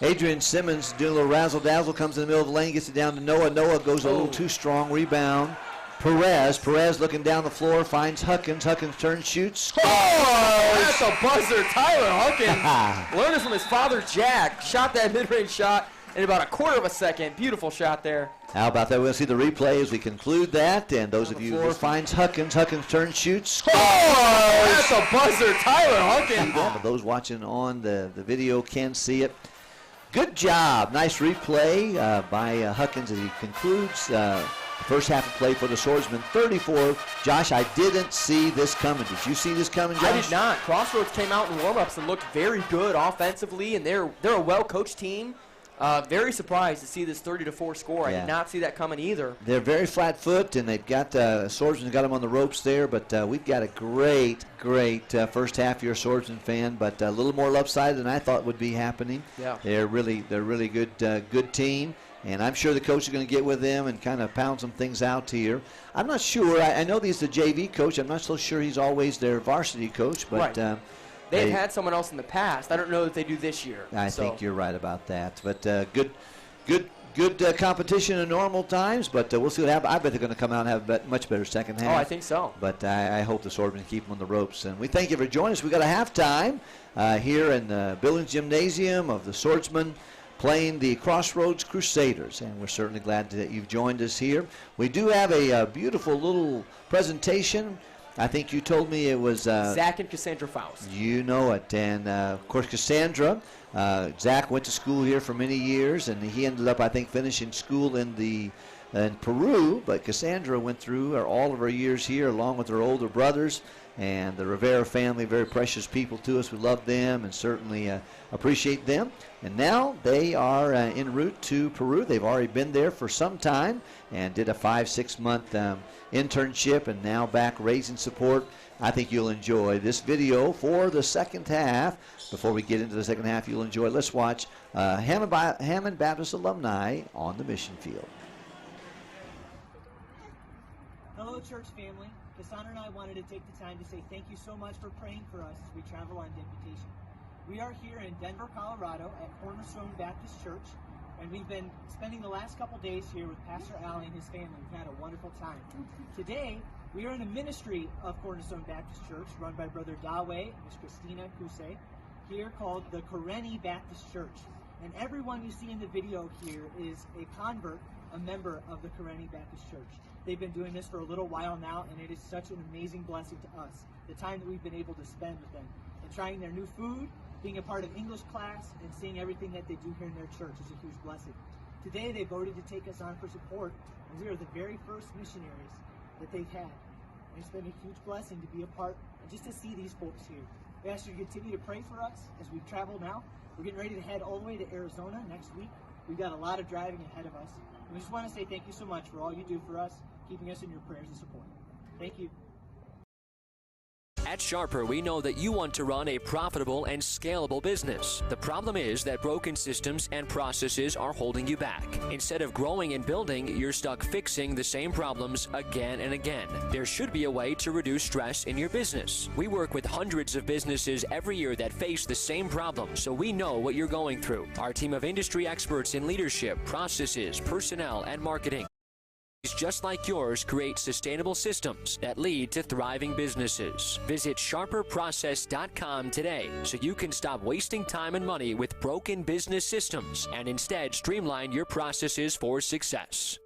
Adrian Simmons doing a little razzle-dazzle, comes in the middle of the lane, gets it down to Noah. Noah goes a little too strong, rebound. Perez looking down the floor, finds Huckins. Huckins turns, shoots. Oh, that's a buzzer. Tyler Huckins, learning from his father, Jack, shot that mid-range shot. in about a quarter of a second. Beautiful shot there. How about that? We'll see the replay as we conclude that. And those of you who finds Huckins turns, shoots. Oh, that's a buzzer. Tyler Huckins. For those watching on the video can see it. Good job. Nice replay by Huckins as he concludes the first half of play for the Swordsmen. 34. Josh, I didn't see this coming. Did you see this coming, Josh? I did not. Crossroads came out in warm-ups and looked very good offensively, and they're a well-coached team. Very surprised to see this 30-4 score. Yeah. I did not see that coming either. They're very flat foot, and they've got Swordsman's got them on the ropes there. But we've got a great first half. You're a Swordsman fan, but a little more lopsided than I thought would be happening. Yeah, they're really good team, and I'm sure the coach is going to get with them and kind of pound some things out here. I'm not sure. I know he's the JV coach. I'm not so sure he's always their varsity coach, but. Right. They've had someone else in the past. I don't know that they do this year. I think you're right about that. But good competition in normal times. But we'll see what happens. I bet they're going to come out and have a much better second half. Oh, I think so. But I hope the Swordsmen keep them on the ropes. And we thank you for joining us. We got a halftime here in the Billings Gymnasium of the Swordsmen playing the Crossroads Crusaders. And we're certainly glad that you've joined us here. We do have a beautiful little presentation. I think you told me it was Zach and Cassandra Faust. You know it. And, of course, Cassandra, Zach went to school here for many years, and he ended up, I think, finishing school in Peru. But Cassandra went through all of her years here along with her older brothers. And the Rivera family, very precious people to us. We love them and certainly appreciate them. And now they are en route to Peru. They've already been there for some time and did a 5-6 month internship, and now back raising support. I think you'll enjoy this video for the second half. Before we get into the second half, you'll enjoy. Let's watch Hammond Baptist alumni on the mission field. Hello, church family. Cassandra and I wanted to take the time to say thank you so much for praying for us as we travel on deputation. We are here in Denver, Colorado at Cornerstone Baptist Church, and we've been spending the last couple days here with Pastor Allie and his family. We've had a wonderful time. Today, we are in a ministry of Cornerstone Baptist Church run by Brother Dawe and Miss Christina Kuse, here called the Karenni Baptist Church. And everyone you see in the video here is a convert, a member of the Karenni Baptist Church. They've been doing this for a little while now, and it is such an amazing blessing to us, the time that we've been able to spend with them. And trying their new food, being a part of English class, and seeing everything that they do here in their church is a huge blessing. Today they voted to take us on for support, and we are the very first missionaries that they've had. And it's been a huge blessing to be a part and just to see these folks here. We ask you to continue to pray for us as we travel now. We're getting ready to head all the way to Arizona next week. We've got a lot of driving ahead of us. And we just want to say thank you so much for all you do for us, keeping us in your prayers and support. Thank you. At Sharper, we know that you want to run a profitable and scalable business. The problem is that broken systems and processes are holding you back. Instead of growing and building, you're stuck fixing the same problems again and again. There should be a way to reduce stress in your business. We work with hundreds of businesses every year that face the same problem, so we know what you're going through. Our team of industry experts in leadership, processes, personnel, and marketing just like yours create sustainable systems that lead to thriving businesses. Visit sharperprocess.com today so you can stop wasting time and money with broken business systems and instead streamline your processes for success.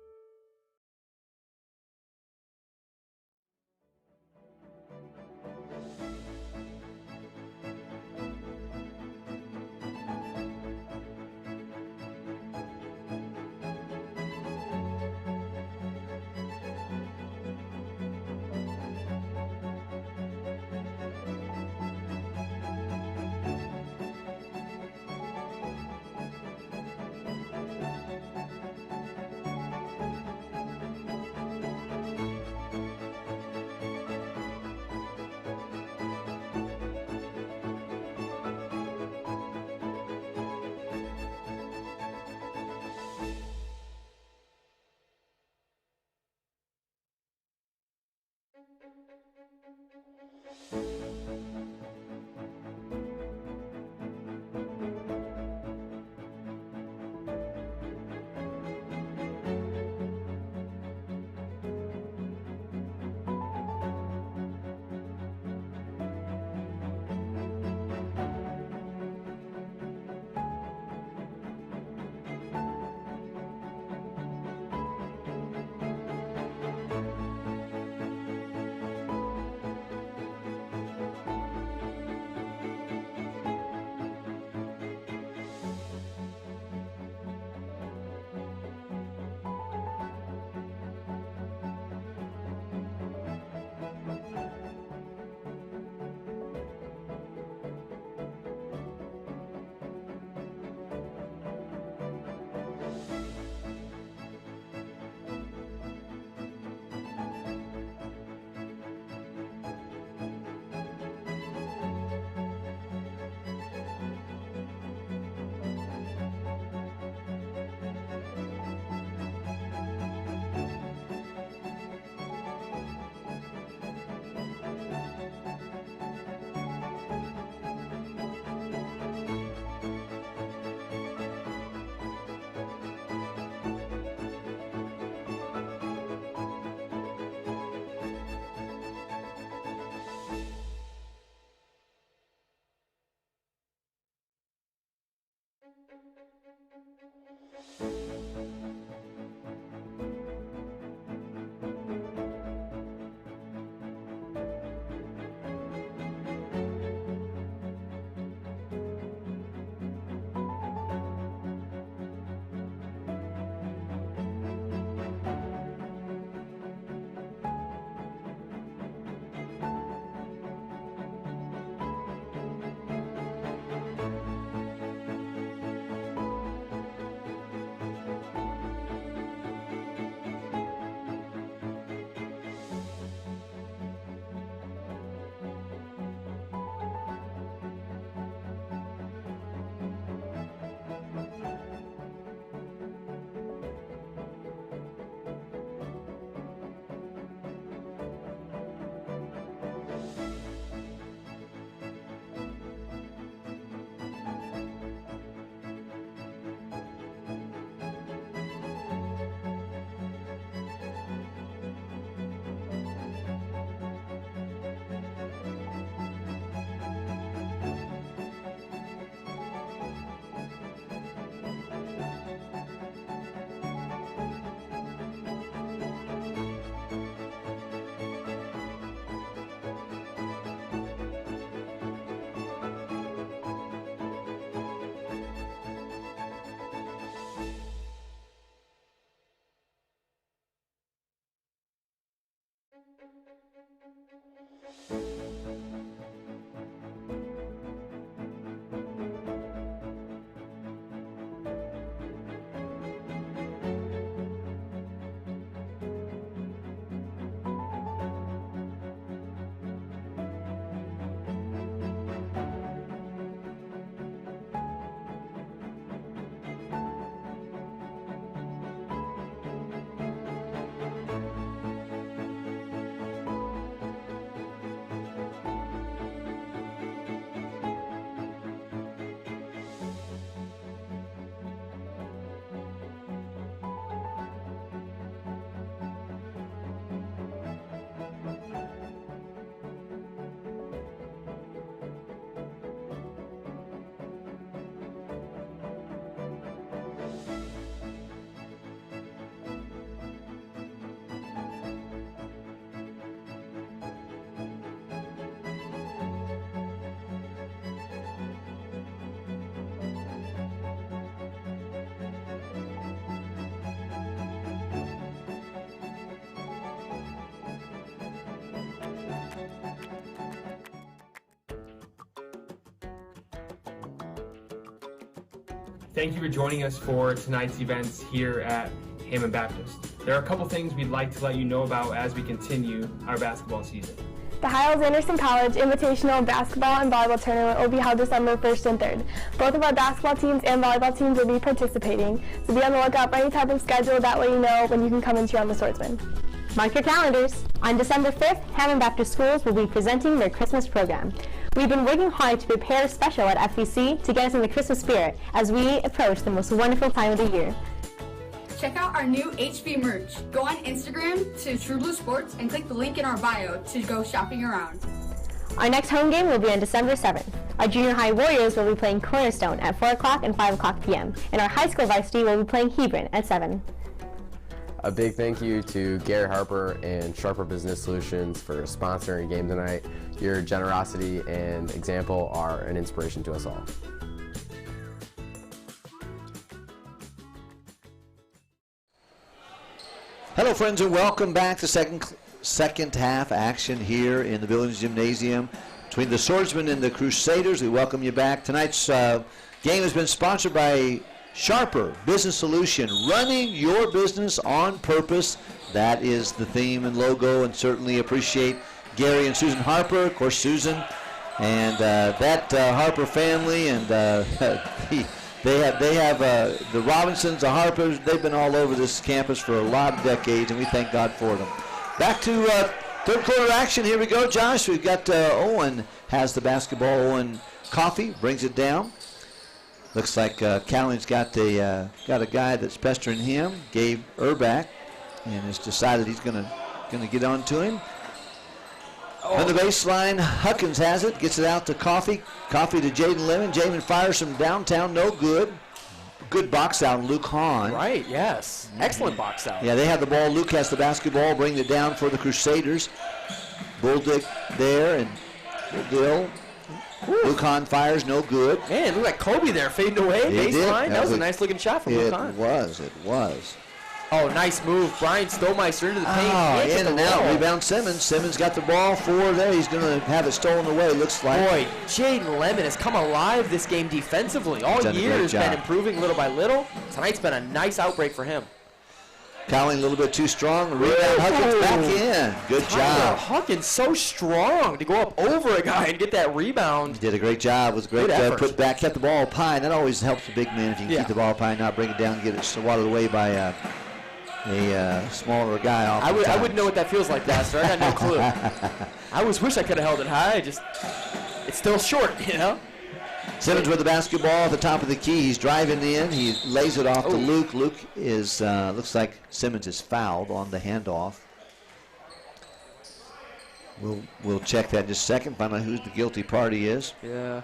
Thank you for joining us for tonight's events here at Hammond Baptist. There are a couple things we'd like to let you know about as we continue our basketball season. The Hiles-Anderson College Invitational Basketball and Volleyball Tournament will be held December 1st and 3rd. Both of our basketball teams and volleyball teams will be participating, so be on the lookout for any type of schedule. That way you know when you can come and cheer on the Swordsmen. Mark your calendars. On December 5th, Hammond Baptist Schools will be presenting their Christmas program. We've been working hard to prepare a special at FBC to get us in the Christmas spirit as we approach the most wonderful time of the year. Check out our new HB merch. Go on Instagram to True Blue Sports and click the link in our bio to go shopping around. Our next home game will be on December 7th. Our junior high Warriors will be playing Cornerstone at 4 o'clock and 5 o'clock p.m. And our high school varsity will be playing Hebron at 7. A big thank you to Gary Harper and Sharper Business Solutions for sponsoring a game tonight. Your generosity and example are an inspiration to us all. Hello, friends, and welcome back to second half action here in the Billings Gymnasium between the Swordsmen and the Crusaders. We welcome you back. Tonight's game has been sponsored by Sharper Business Solution, running your business on purpose. That is the theme and logo, and certainly appreciate Gary and Susan Harper. Of course, Susan and that Harper family, and They have the Robinsons, the Harpers. They've been all over this campus for a lot of decades, and we thank God for them. Back to third quarter action. Here we go, Josh. We've got Owen has the basketball. Owen Coffey brings it down. Looks like Calling's got a guy that's pestering him, Gabe Urbach, and has decided he's gonna get on to him. On the baseline, Huckins has it, gets it out to Coffey. Coffey to Jaden Lemon. Jaden fires from downtown, no good. Good box out, Luke Hahn. Right, yes. Excellent box out. Yeah, they have the ball. Luke has the basketball, bringing it down for the Crusaders. Bulldick there, and Bill. Luke Hahn fires, no good. Man, it looked like Kobe there fading away. Baseline. That was a nice looking shot from Luke Hahn. It was. Oh, nice move. Brian Stolmeister into the paint. Oh, in and out. Rebound Simmons. Simmons got the ball for there. He's going to have it stolen away, looks like. Boy, Jaden Lemon has come alive this game defensively. All year has been improving little by little. Tonight's been a nice outbreak for him. Cowling a little bit too strong. Rebound, Huckins back in. Good job. Huckins so strong to go up over a guy and get that rebound. He did a great job. It was great put back. Kept the ball up high. And that always helps the big man if you can keep the ball up high and not bring it down and get it swatted away by a smaller guy off. I wouldn't know what that feels like, Pastor. I got no clue. I wish I could have held it high. It's still short, you know. Simmons with the basketball at the top of the key. He's driving in. He lays it off to Luke. Luke is looks like Simmons is fouled on the handoff. We'll check that in just a second. Find out who the guilty party is. Yeah.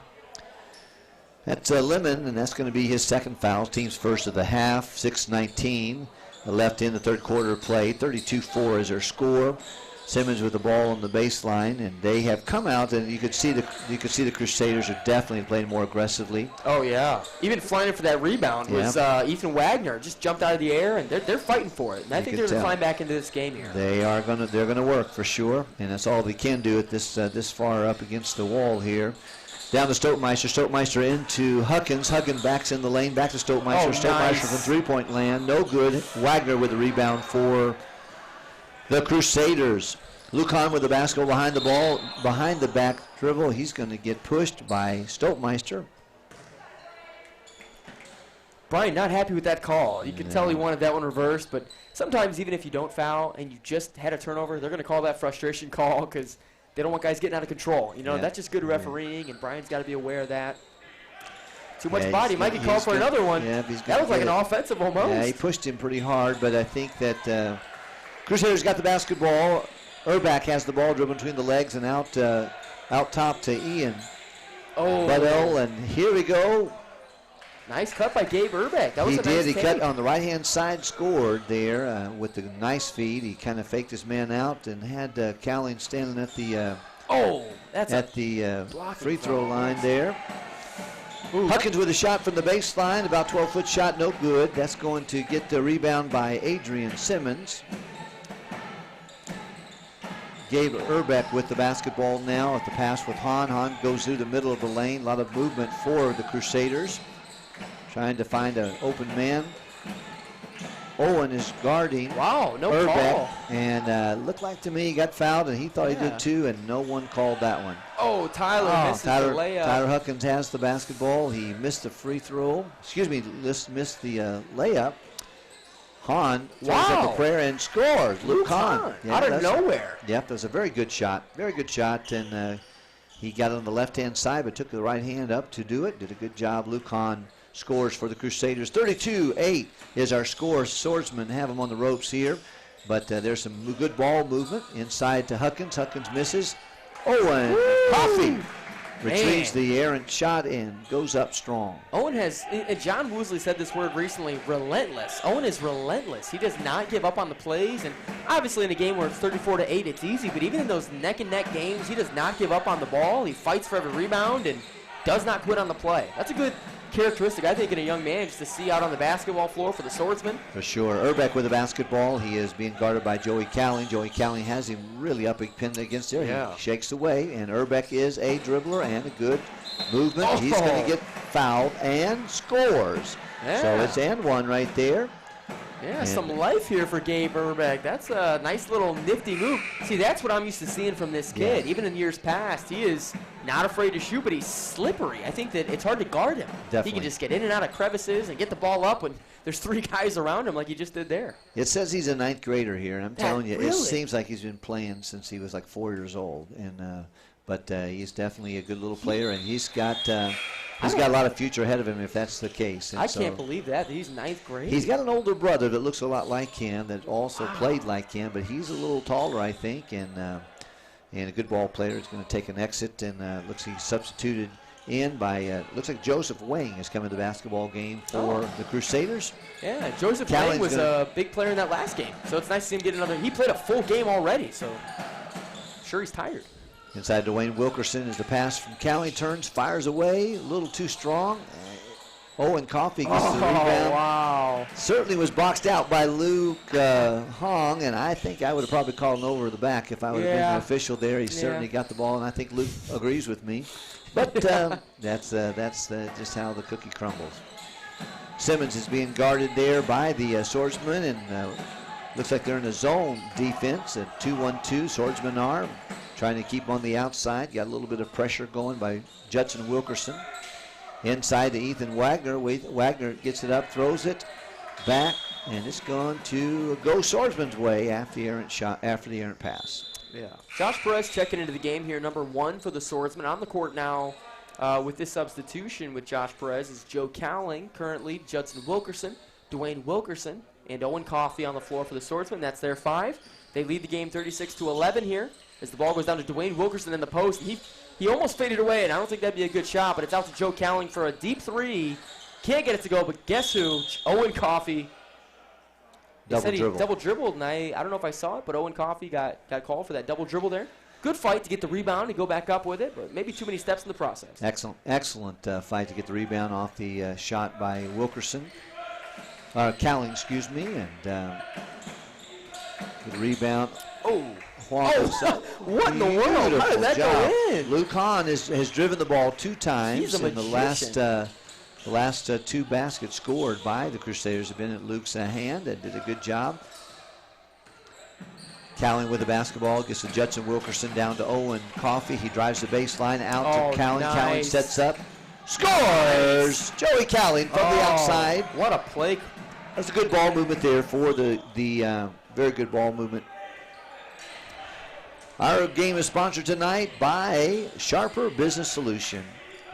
That's Lemon, and that's going to be his second foul. Team's first of the half. 6:19 left in the third quarter of play. 32-4 is their score. Simmons with the ball on the baseline, and they have come out, and you could see the Crusaders are definitely playing more aggressively. Oh yeah, even flying in for that rebound was Ethan Wagner. Just jumped out of the air, and they're fighting for it. And I think they're going to climb back into this game here. They're gonna work for sure, and that's all they can do at this far up against the wall here. Down to Stoltmeister. Stoltmeister into Huckins. Huckins backs in the lane. Back to Stoltmeister. Stoltmeister from three-point land. No good. Wagner with the rebound for the Crusaders. Luke Hahn with the basketball behind the ball. Behind the back dribble. He's going to get pushed by Stoltmeister. Brian not happy with that call. You could tell he wanted that one reversed, but sometimes even if you don't foul and you just had a turnover, they're going to call that frustration call because they don't want guys getting out of control. You know, that's just good refereeing, and Brian's got to be aware of that. Too much body. Might get called for another one. Yeah, that was like an offensive almost. Yeah, he pushed him pretty hard, but I think that Crusaders got the basketball. Urbach has the ball dribbling between the legs and out top to Ian Buddell, and here we go. Nice cut by Gabe Urbach. That was a nice take. He cut on the right-hand side, scored there with the nice feed. He kind of faked his man out and had Cowling standing at the free throw line there. Ooh. Huckins with a shot from the baseline, about 12-foot shot, no good. That's going to get the rebound by Adrian Simmons. Gabe Urbach with the basketball now at the pass with Hahn. Hahn goes through the middle of the lane. A lot of movement for the Crusaders. trying to find an open man. Owen is guarding. Wow, no Urbeck, call. and looked like to me he got fouled, and he thought he did too, and no one called that one. Oh, Tyler misses the layup. Tyler Huckins has the basketball. He missed the free throw. Excuse me, missed the layup. Hahn throws up a prayer and scores. Luke Hahn. Yeah, out of nowhere. Yep, it was a very good shot. Very good shot, and he got it on the left-hand side, but took the right hand up to do it. Did a good job. Luke Hahn scores for the Crusaders. 32-8 is our score. Swordsmen have them on the ropes here, but there's some good ball movement inside to Huckins. Huckins misses. Owen Coffey retrieves the errant shot and goes up strong. Owen has, and John Woosley said this word recently, relentless. Owen is relentless. He does not give up on the plays, and obviously in a game where it's 34-8, it's easy, but even in those neck-and-neck games, he does not give up on the ball. He fights for every rebound and does not quit on the play. That's a good characteristic, I think, in a young man, just to see out on the basketball floor for the Swordsmen. For sure. Urbeck with the basketball. He is being guarded by Joey Cowling. Joey Cowling has him really up pinned against there. Yeah. He shakes away, and Urbeck is a dribbler and a good movement. He's going to get fouled and scores. Yeah. So it's and one right there. Yeah, some life here for Gabe Urbeck. That's a nice little nifty move. See, that's what I'm used to seeing from this kid. Even in years past, he is not afraid to shoot, but he's slippery. I think that it's hard to guard him. Definitely. He can just get in and out of crevices and get the ball up when there's three guys around him like he just did there. It says he's a ninth grader here, and I'm telling you, really? it seems like he's been playing since he was like 4 years old. And but he's definitely a good little player, and he's got a lot of future ahead of him if that's the case. And I can't believe that. He's ninth grade. He's got an older brother that looks a lot like him that also played like him, but he's a little taller, I think, and a good ball player. Is going to take an exit, and looks like he's substituted in by, looks like Joseph Wang is coming to the basketball game for the Crusaders. Yeah, Joseph Wang was a big player in that last game, so it's nice to see him get another. He played a full game already, so I'm sure he's tired. Inside Dwayne Wilkerson is the pass from Cowley, turns, fires away, a little too strong. Owen Coffey gets the rebound. Wow. Certainly was boxed out by Luke Hong, and I think I would have probably called an over the back if I would have been an official there. He certainly got the ball, and I think Luke agrees with me. But that's just how the cookie crumbles. Simmons is being guarded there by the Swordsmen, and looks like they're in a zone defense at 2-1-2. Swordsmen are trying to keep on the outside. Got a little bit of pressure going by Judson Wilkerson. Inside to Ethan Wagner. Wagner gets it up, throws it back, and it's going to go Swordsman's way after the errant pass. Yeah. Josh Perez checking into the game here, number 1 for the Swordsmen. On the court now with this substitution with Josh Perez is Joe Cowling, currently Judson Wilkerson, Dwayne Wilkerson, and Owen Coffey on the floor for the Swordsmen. That's their 5. They lead the game 36-11 here as the ball goes down to Dwayne Wilkerson in the post. He almost faded away, and I don't think that'd be a good shot, but it's out to Joe Cowling for a deep 3. Can't get it to go, but guess who? Owen Coffey. Double dribbled, and I don't know if I saw it, but Owen Coffey got called for that double dribble there. Good fight to get the rebound and go back up with it, but maybe too many steps in the process. Excellent fight to get the rebound off the shot by Wilkerson. Cowling, excuse me, and the rebound. What in the world? How did that go in? Luke Hahn has driven the ball 2 times. He's a in the last 2 baskets scored by the Crusaders have been at Luke's hand and did a good job. Cowling with the basketball gets to Judson Wilkerson down to Owen Coffey. He drives the baseline out to Cowling. Nice. Cowling sets up, scores! Joey Cowling from the outside. What a play. That's a good ball movement there for the very good ball movement. Our game is sponsored tonight by Sharper Business Solution.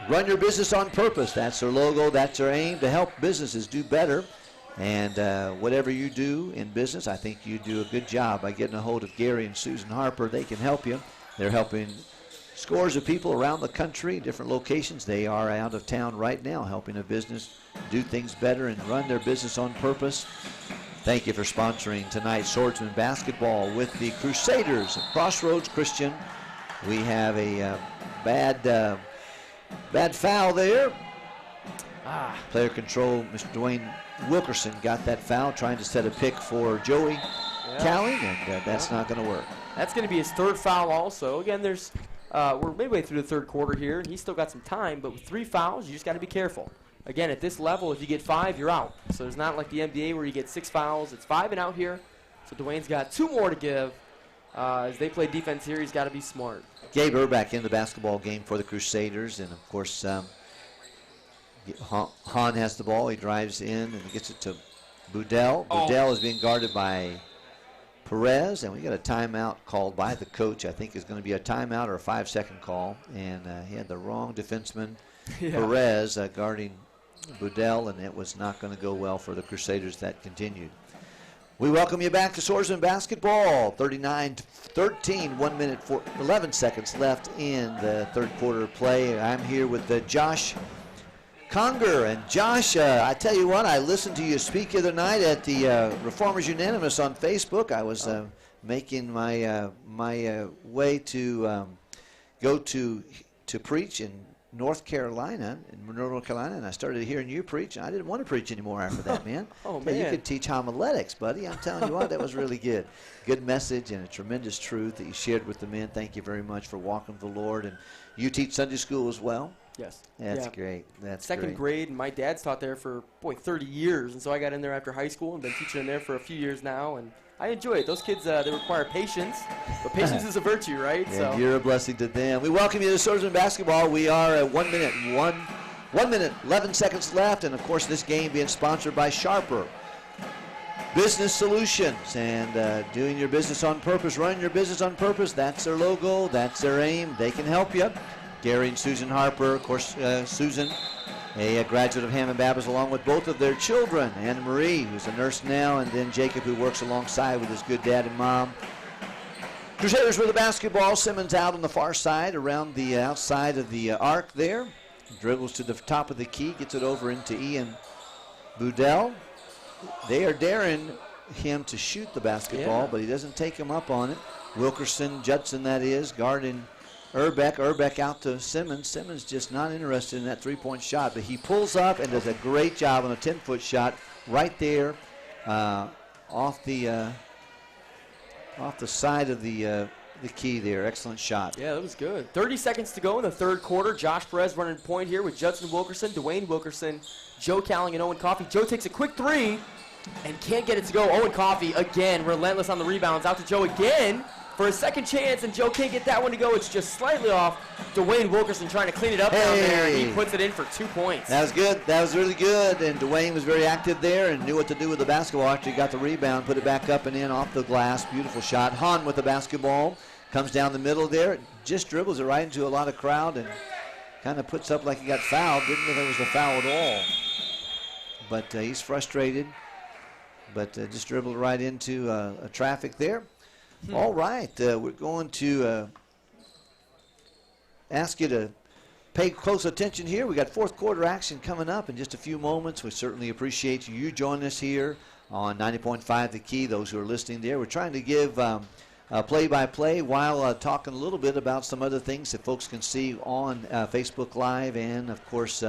Run your business on purpose. That's their logo. That's their aim, to help businesses do better. And whatever you do in business, I think you do a good job by getting a hold of Gary and Susan Harper. They can help you. They're helping scores of people around the country, different locations. They are out of town right now helping a business do things better and run their business on purpose. Thank you for sponsoring tonight's Swordsman basketball with the Crusaders at Crossroads Christian. We have a bad foul there. Player control, Mr. Dwayne Wilkerson got that foul, trying to set a pick for Joey Cowling, and that's not going to work. That's going to be his 3rd foul also. Again, we're midway through the 3rd quarter here, and he's still got some time, but with 3 fouls, you just got to be careful. again, at this level, if you get 5, you're out. So it's not like the NBA where you get 6 fouls. It's 5 and out here. So Dwayne's got 2 more to give. As they play defense here, he's got to be smart. Gabe Erbach in the basketball game for the Crusaders, and of course Hahn has the ball. He drives in and gets it to Budell. Budell is being guarded by Perez, and we got a timeout called by the coach. I think is going to be a timeout or a 5-second call, and he had the wrong defenseman, Perez, guarding Budell, and it was not going to go well for the Crusaders. That continued. We welcome you back to Swordsmen basketball. 39-13, 1 minute 11 seconds left in the third quarter of play. I'm here with Josh Conger. And Josh, I tell you what, I listened to you speak the other night at the Reformers Unanimous on Facebook. I was making my way to go to preach in North Carolina, and I started hearing you preach, and I didn't want to preach anymore after that, man. Man. You could teach homiletics, buddy. I'm telling you what, that was really good. Good message and a tremendous truth that you shared with the men. Thank you very much for walking with the Lord. And you teach Sunday school as well? Yes. That's great. That's Second grade, and my dad's taught there for, 30 years, and so I got in there after high school and been teaching in there for a few years now, and I enjoy it. Those kids, they require patience, but patience is a virtue, right? And so you're a blessing to them. We welcome you to Swordsman basketball. We are at 1 minute, 11 seconds left, and of course this game being sponsored by Sharper Business Solutions, and doing your business on purpose, running your business on purpose. That's their logo. That's their aim. They can help you. Gary and Susan Harper, of course, Susan, a graduate of Hammond Baptist, along with both of their children, Anna Marie, who's a nurse now, and then Jacob, who works alongside with his good dad and mom. Crusaders with the basketball. Simmons out on the far side, around the outside of the arc there. Dribbles to the top of the key, gets it over into Ian Budell. They are daring him to shoot the basketball, but he doesn't take him up on it. Wilkerson, Judson that is, guarding Erbach. Erbach out to Simmons. Simmons just not interested in that three-point shot, but he pulls up and does a great job on a 10-foot shot right there off the side of the key there. Excellent shot. Yeah, that was good. 30 seconds to go in the third quarter. Josh Perez running point here with Judson Wilkerson, Dwayne Wilkerson, Joe Cowling, and Owen Coffey. Joe takes a quick 3 and can't get it to go. Owen Coffey again, relentless on the rebounds. Out to Joe again for a second chance, and Joe can't get that one to go. It's just slightly off. Dwayne Wilkerson trying to clean it up down there, and he puts it in for 2 points. That was good. That was really good, and Dwayne was very active there and knew what to do with the basketball after he got the rebound, put it back up and in off the glass. Beautiful shot. Hahn with the basketball. Comes down the middle there, just dribbles it right into a lot of crowd and kind of puts up like he got fouled. Didn't know there was a foul at all. But he's frustrated, but just dribbled right into a traffic there. All right, we're going to ask you to pay close attention here. We got fourth quarter action coming up in just a few moments. We certainly appreciate you joining us here on 90.5 The Key, those who are listening there. We're trying to give play-by-play while talking a little bit about some other things that folks can see on Facebook Live and, of course,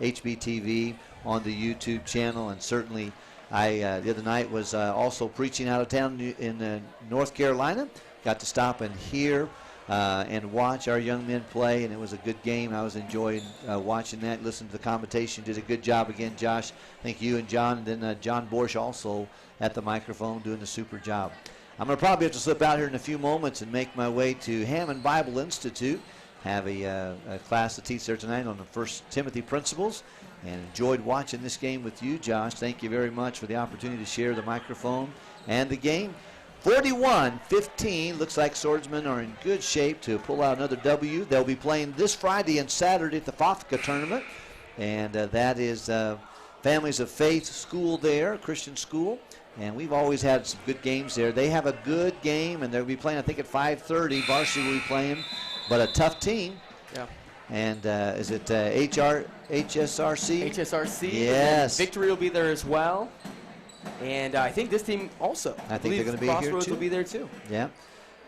HBTV on the YouTube channel. And certainly the other night was also preaching out of town in North Carolina. Got to stop and hear and watch our young men play, and it was a good game. I was enjoying watching that, listening to the commentation. Did a good job again, Josh. Thank you and John, and then John Borsch also at the microphone doing a super job. I'm going to probably have to slip out here in a few moments and make my way to Hammond Bible Institute. Have a class to teach there tonight on the 1 Timothy principles, and enjoyed watching this game with you, Josh. Thank you very much for the opportunity to share the microphone and the game. 41-15. Looks like Swordsmen are in good shape to pull out another W. They'll be playing this Friday and Saturday at the FOFCA tournament, and that is Families of Faith School there, Christian school. And we've always had some good games there. They have a good game, and they'll be playing, I think, at 5:30. Varsity will be playing, but a tough team. Yeah. And is it HSRC? HSRC. Yes. Victory will be there as well. And I think this team also. I think they're going to be here, too. Crossroads will be there, too. Yeah.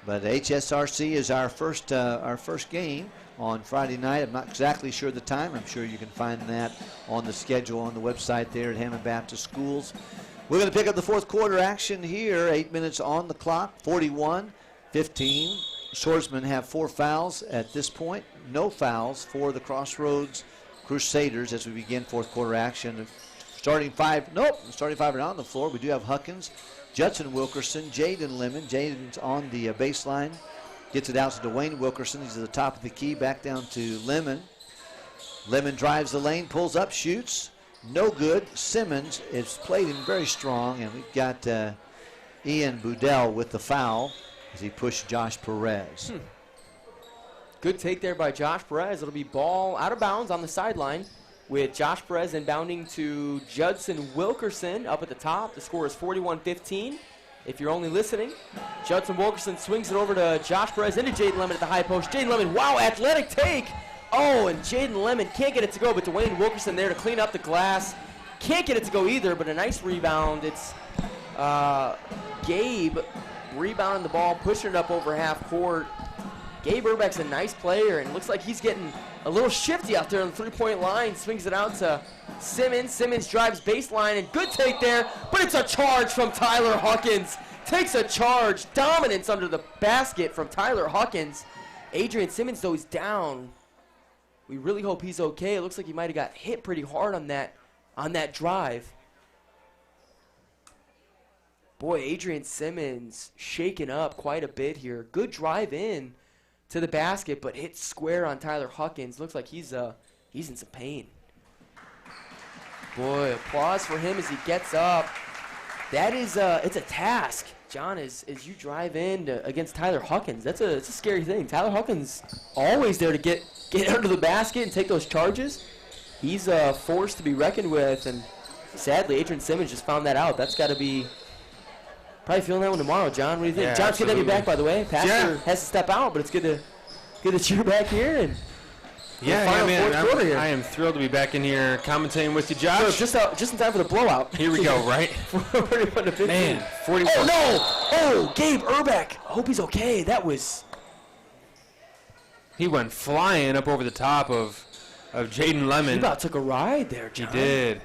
But HSRC is our first game on Friday night. I'm not exactly sure the time. I'm sure you can find that on the schedule on the website there at Hammond Baptist Schools. We're going to pick up the fourth quarter action here. 8 minutes on the clock, 41-15. Swordsmen have 4 fouls at this point. No fouls for the Crossroads Crusaders as we begin fourth quarter action. Starting five are on the floor. We do have Huckins, Judson Wilkerson, Jaden Lemon. Jaden's on the baseline. Gets it out to Dwayne Wilkerson. He's at the top of the key. Back down to Lemon. Lemon drives the lane, pulls up, shoots. No good. Simmons is played him very strong, and we've got Ian Boudel with the foul as he pushed Josh Perez. Good take there by Josh Perez. It'll be ball out of bounds on the sideline with Josh Perez inbounding to Judson Wilkerson up at the top. The score is 41-15. If you're only listening, Judson Wilkerson swings it over to Josh Perez into Jaden Lemon at the high post. Jaden Lemon, wow, athletic take. Oh, and Jaden Lemon can't get it to go, but Dwayne Wilkerson there to clean up the glass. Can't get it to go either, but a nice rebound. It's Gabe rebounding the ball, pushing it up over half court. Gabe Urbeck's a nice player, and it looks like he's getting a little shifty out there on the three-point line. Swings it out to Simmons. Simmons drives baseline, and good take there, but it's a charge from Tyler Huckins. Takes a charge. Dominance under the basket from Tyler Huckins. Adrian Simmons, though, is down. We really hope he's okay. It looks like he might have got hit pretty hard on that drive. Boy, Adrian Simmons shaking up quite a bit here. Good drive in to the basket, but hit square on Tyler Huckins. Looks like he's in some pain. Boy, applause for him as he gets up. That is it's a task, John, as you drive in against Tyler Huckins. It's a scary thing. Tyler Huckins always there to get under the basket and take those charges. He's a force to be reckoned with, and sadly, Adrian Simmons just found that out. That's got to be probably feeling that one tomorrow, John. What do you think? Yeah, John's good to have you back, by the way. Pastor has to step out, but it's good that you're back here. And man, I am thrilled to be back in here commentating with you, Josh. So just in time for the blowout. Here we go, right? 41-15. Man, 41. Oh, no! Oh, Gabe Urbeck. I hope he's okay. That was... He went flying up over the top of Jaden Lemon. He about took a ride there, John. He did.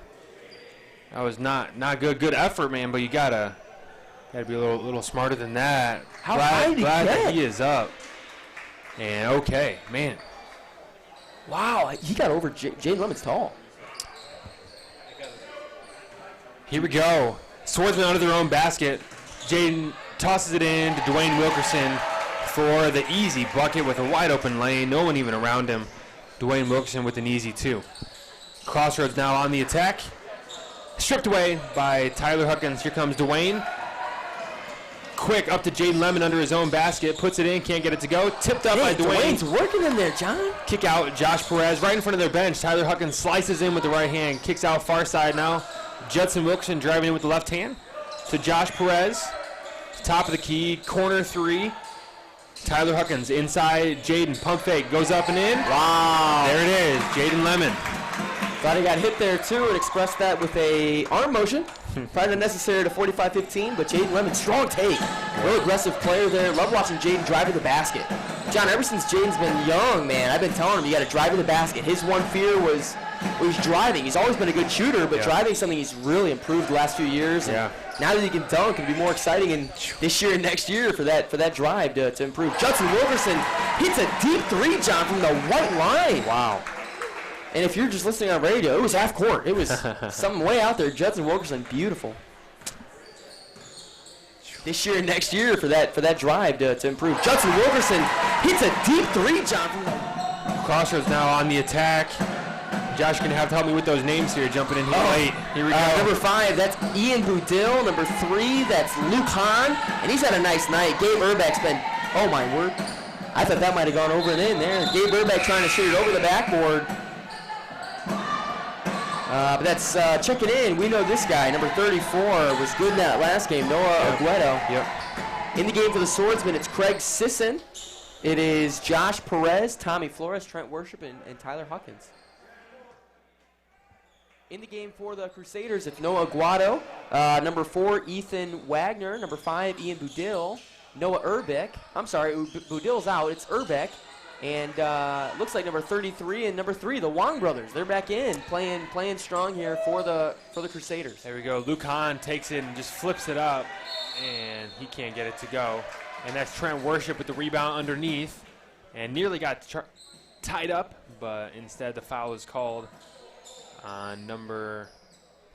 That was not good. Good effort, man, but you gotta be a little smarter than that. How high did he get? That he is up. And okay, man. Wow, he got over Jaden Lemon's tall. Here we go. Swordsmen under their own basket. Jaden tosses it in to Dwayne Wilkerson for the easy bucket with a wide open lane. No one even around him. Dwayne Wilkerson with an easy two. Crossroads now on the attack. Stripped away by Tyler Huckins. Here comes Dwayne. Quick up to Jaden Lemon under his own basket. Puts it in, can't get it to go. Tipped up by Dwayne. Dwayne's working in there, John. Kick out Josh Perez right in front of their bench. Tyler Huckins slices in with the right hand. Kicks out far side now. Judson Wilkerson driving in with the left hand to Josh Perez. Top of the key, corner three. Tyler Huckins inside Jaden. Pump fake, goes up and in. Wow. There it is, Jaden Lemon. Thought he got hit there too and expressed that with a arm motion. Probably not necessary to 45-15, but Jaden Lemon, strong take. Real aggressive player there. Love watching Jaden drive to the basket. John, ever since Jaden's been young, man, I've been telling him you got to drive to the basket. His one fear was driving. He's always been a good shooter, but driving is something he's really improved the last few years. And now that he can dunk, it'll be more exciting in this year and next year for that drive to improve. Judson Wilkerson hits a deep three, John, from the white line. Wow. And if you're just listening on radio, it was half court. It was something way out there. Judson Wilkerson, beautiful. This year and next year for that drive to improve. Judson Wilkerson hits a deep three, John. From the Crossroads now on the attack. Josh, going to have to help me with those names here, jumping in here late. Here we go. Number 5, that's Ian Boudil. Number 3, that's Luke Hahn. And he's had a nice night. Gabe Urbeck's been, oh my word. I thought that might have gone over and in there. Gabe Urbeck trying to shoot it over the backboard. But that's checking in. We know this guy, number 34, was good in that last game, Noah Aguedo. Yep. In the game for the Swordsmen, it's Craig Sisson. It is Josh Perez, Tommy Flores, Trent Worship, and Tyler Huckins. In the game for the Crusaders, it's Noah Aguado. Number 4, Ethan Wagner. Number 5, Ian Boudil. Noah Urbeck. I'm sorry, Boudil's out. It's Urbeck. And looks like number 33 and number 3, the Wong brothers. They're back in, playing strong here for the Crusaders. There we go. Luke Hahn takes it and just flips it up, and he can't get it to go. And that's Trent Worship with the rebound underneath, and nearly got tied up, but instead the foul is called on number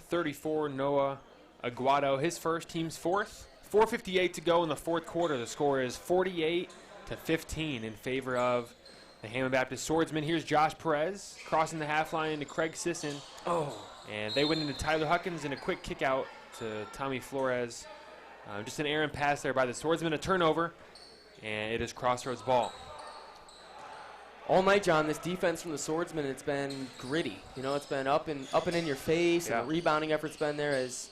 34, Noah Aguado. His first, team's fourth. 4:58 to go in the fourth quarter. The score is 48-15 in favor of the Hammond Baptist Swordsmen. Here's Josh Perez crossing the half line into Craig Sisson. Oh. And they went into Tyler Huckins in a quick kick out to Tommy Flores. Just an errant pass there by the Swordsmen, a turnover, and it is Crossroads ball. All night, John, this defense from the Swordsmen, it's been gritty. You know, it's been up and in your face, and the rebounding effort's been there as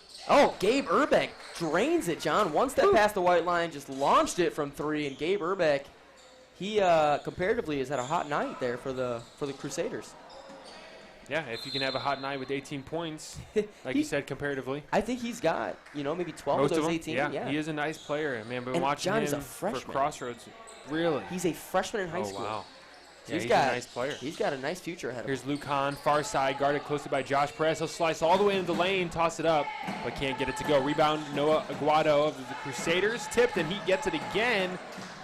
Gabe Urbeck drains it, John. One step past the white line, just launched it from three, and Gabe Urbeck, he comparatively has had a hot night there for the Crusaders. Yeah, if you can have a hot night with 18 points, like you said, comparatively. I think he's got, maybe 12 Most of those them, 18. Yeah, he is a nice player. Man, been and watching John him is a for freshman. Crossroads. Really? He's a freshman in high school. Oh, wow. So Yeah, he's a got nice player. He's got a nice future ahead of him. Here's Luke Hahn, far side, guarded closely by Josh Perez. He'll slice all the way into the lane, toss it up, but can't get it to go. Rebound, Noah Aguado of the Crusaders. Tipped, and he gets it again.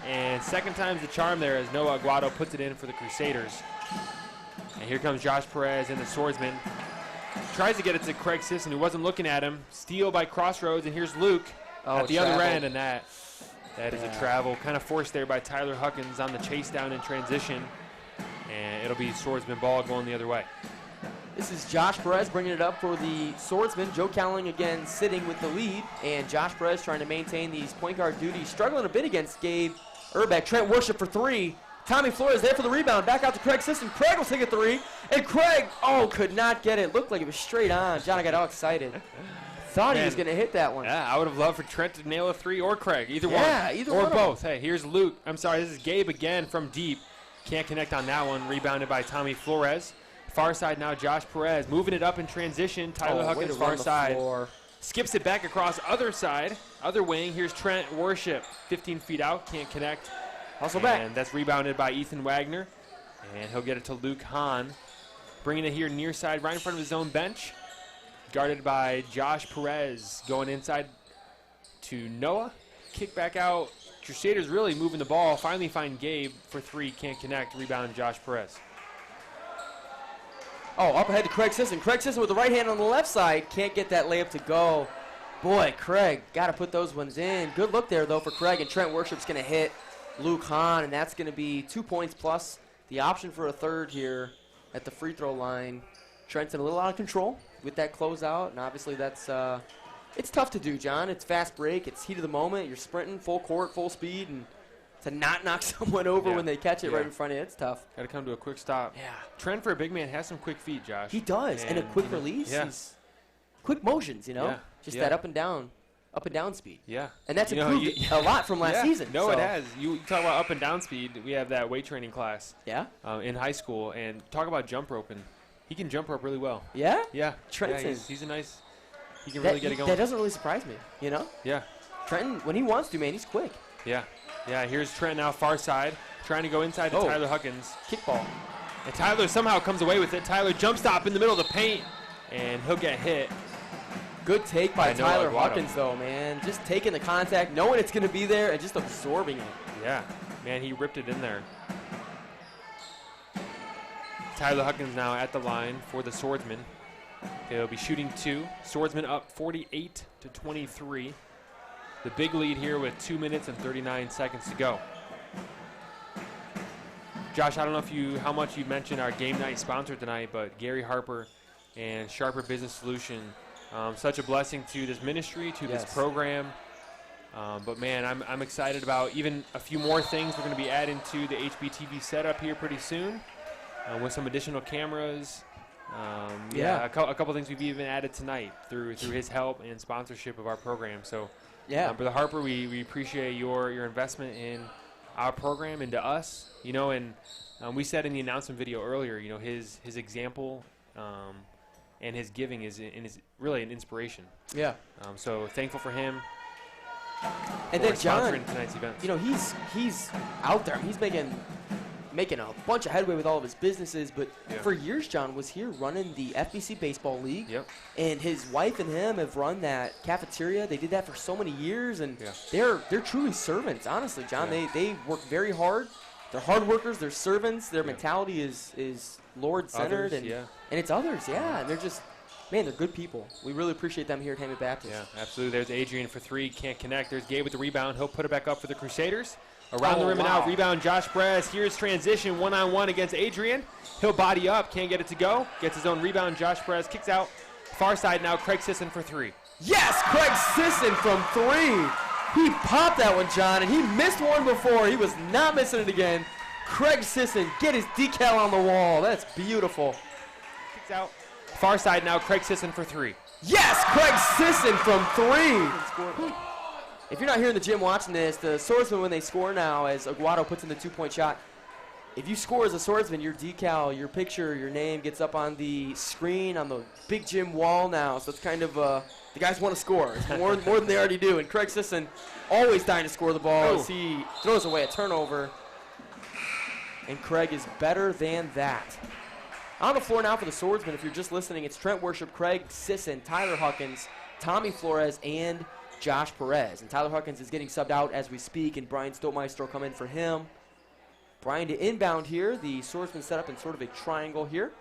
And second time's the charm there as Noah Aguado puts it in for the Crusaders. And here comes Josh Perez and the Swordsman. Tries to get it to Craig Sisson, who wasn't looking at him. Steal by Crossroads, and here's Luke at the other end, and that is a travel. Kind of forced there by Tyler Huckins on the chase down in transition. And it'll be Swordsman ball going the other way. This is Josh Perez bringing it up for the Swordsman. Joe Cowling again sitting with the lead, and Josh Perez trying to maintain these point guard duties. Struggling a bit against Gabe Urbeck. Trent Worship for three. Tommy Flores there for the rebound. Back out to Craig Sisson. Craig will take a three, and Craig, could not get it. Looked like it was straight on. John, I got all excited. Thought he was going to hit that one. Yeah, I would have loved for Trent to nail a three or Craig. Either one. Yeah, either or one. Or both. Hey, here's Luke. I'm sorry, this is Gabe again from deep. Can't connect on that one. Rebounded by Tommy Flores. Far side now, Josh Perez. Moving it up in transition. Tyler Huckins, far side. Skips it back across other side. Other wing. Here's Trent Worship. 15 feet out. Can't connect. Hustle back. And that's rebounded by Ethan Wagner. And he'll get it to Luke Hahn. Bringing it here near side, right in front of his own bench. Guarded by Josh Perez. Going inside to Noah. Kick back out. Crusaders really moving the ball. Finally find Gabe for three. Can't connect. Rebound Josh Perez. Up ahead to Craig Sisson. Craig Sisson with the right hand on the left side. Can't get that layup to go. Boy, Craig, got to put those ones in. Good look there, though, for Craig. And Trent Worship's going to hit Luke Hahn, and that's going to be 2 points plus the option for a third here at the free throw line. Trent's in a little out of control with that closeout, and obviously that's it's tough to do, John. It's fast break. It's heat of the moment. You're sprinting full court, full speed, and to not knock someone over when they catch it right in front of you, it's tough. Got to come to a quick stop. Yeah. Trent, for a big man, has some quick feet, Josh. He does, and a quick release. Yeah. Quick motions, Just that up and down speed. Yeah. And that's improved a lot from last season. No, it has. You talk about up and down speed. We have that weight training class. Yeah. In high school, and talk about jump roping. He can jump rope really well. Yeah? Yeah. Trenton. Yeah, he's a nice. He can really get it going. That doesn't really surprise me. Yeah. Trenton, when he wants to, man, he's quick. Yeah. Yeah. Here's Trent now, far side, trying to go inside to Tyler Huckins. Kickball. And Tyler somehow comes away with it. Tyler jump stop in the middle of the paint, and he'll get hit. Good take by Tyler Huckins, though, man. Just taking the contact, knowing it's going to be there, and just absorbing it. Yeah. Man, he ripped it in there. Tyler Huckins now at the line for the Swordsmen. They'll be shooting two. Swordsmen up 48-23. The big lead here with 2 minutes and 39 seconds to go. Josh, I don't know how much you mentioned our game night sponsor tonight, but Gary Harper and Sharper Business Solution. Such a blessing to this ministry, to this program. But, man, I'm excited about even a few more things we're going to be adding to the HBTV setup here pretty soon with some additional cameras. A couple things we've even added tonight through his help and sponsorship of our program. So, Brother Harper, we appreciate your investment in our program, into us. And we said in the announcement video earlier, his example and his giving is really an inspiration. Yeah. So thankful for him. And then John, tonight's event. He's out there. He's making a bunch of headway with all of his businesses. But for years, John was here running the FBC Baseball League. Yep. And his wife and him have run that cafeteria. They did that for so many years, and they're truly servants. Honestly, John, they work very hard. They're hard workers. They're servants. Their mentality is Lord-centered. Others, and it's others, yeah. And they're just, man, they're good people. We really appreciate them here at Hammond Baptist. Yeah, absolutely. There's Adrian for three. Can't connect. There's Gabe with the rebound. He'll put it back up for the Crusaders. Around the rim and out. Rebound, Josh Perez. Here's transition, one-on-one against Adrian. He'll body up. Can't get it to go. Gets his own rebound. Josh Perez kicks out. Far side now. Craig Sisson for three. Yes, Craig Sisson from three. He popped that one, John, and he missed one before. He was not missing it again. Craig Sisson, get his decal on the wall. That's beautiful. Kicks out. Far side now. Craig Sisson for three. Yes, Craig Sisson from three. If you're not here in the gym watching this, the Swordsmen, when they score now, as Aguado puts in the two-point shot, if you score as a Swordsman, your decal, your picture, your name gets up on the screen on the big gym wall now. So it's kind of, the guys want to score. It's more than they already do. And Craig Sisson always dying to score the ball as he throws away a turnover. And Craig is better than that. On the floor now for the Swordsmen, if you're just listening, it's Trent Worship, Craig Sisson, Tyler Huckins, Tommy Flores, and Josh Perez. And Tyler Huckins is getting subbed out as we speak, and Brian Stoltmeister will come in for him. Brian to inbound here. The Swordsmen set up in sort of a triangle here.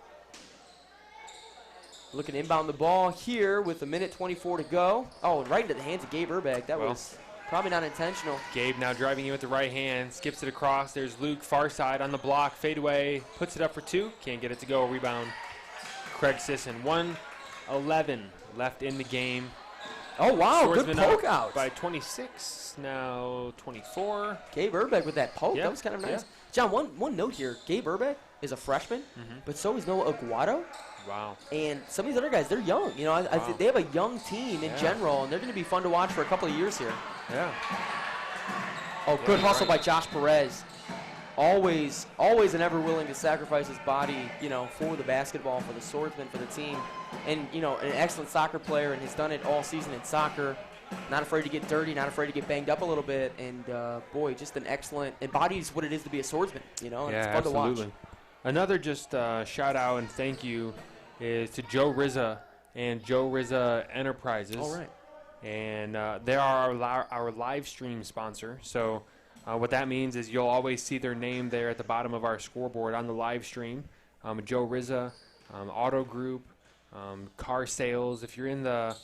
Looking to inbound the ball here with 1:24 to go. Oh, and right into the hands of Gabe Urbag. That was probably not intentional. Gabe now driving in with the right hand. Skips it across. There's Luke, far side on the block. Fadeaway. Puts it up for two. Can't get it to go. Rebound. Craig Sisson. 1:11 left in the game. Oh, wow, Swordsmen good poke out. By 26, now 24. Gabe Urbag with that poke. Yeah. That was kind of nice. Yeah. John, one note here. Gabe Urbag is a freshman, but so is Noah Aguado. Wow. And some of these other guys, they're young. You know, I think they have a young team in general, and they're going to be fun to watch for a couple of years here. Yeah. Oh, good hustle by Josh Perez. Always and ever willing to sacrifice his body, you know, for the basketball, for the Swordsmen, for the team. And, you know, an excellent soccer player, and has done it all season in soccer. Not afraid to get dirty, not afraid to get banged up a little bit. And, boy, just an excellent, embodies what it is to be a swordsman, you know. And Yeah, it's fun absolutely. to watch. Another just shout out and thank you is to Joe Rizza and Joe Rizza Enterprises. All right. And they are our live stream sponsor. So what that means is you'll always see their name there at the bottom of our scoreboard on the live stream. Joe Rizza, Auto Group, car sales. If you're in the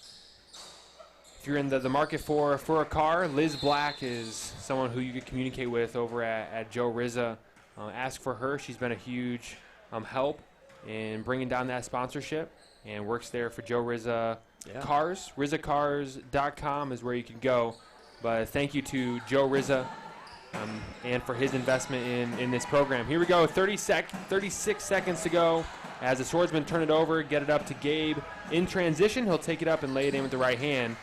market for a car, Liz Black is someone who you could communicate with over at Joe Rizza. Ask for her. She's been a huge help in bringing down that sponsorship and works there for Joe Rizza Cars. RizzaCars.com is where you can go. But thank you to Joe Rizza and for his investment in this program. Here we go. 36 seconds to go as the Swordsmen turn it over, get it up to Gabe. In transition, he'll take it up and lay it in with the right hand,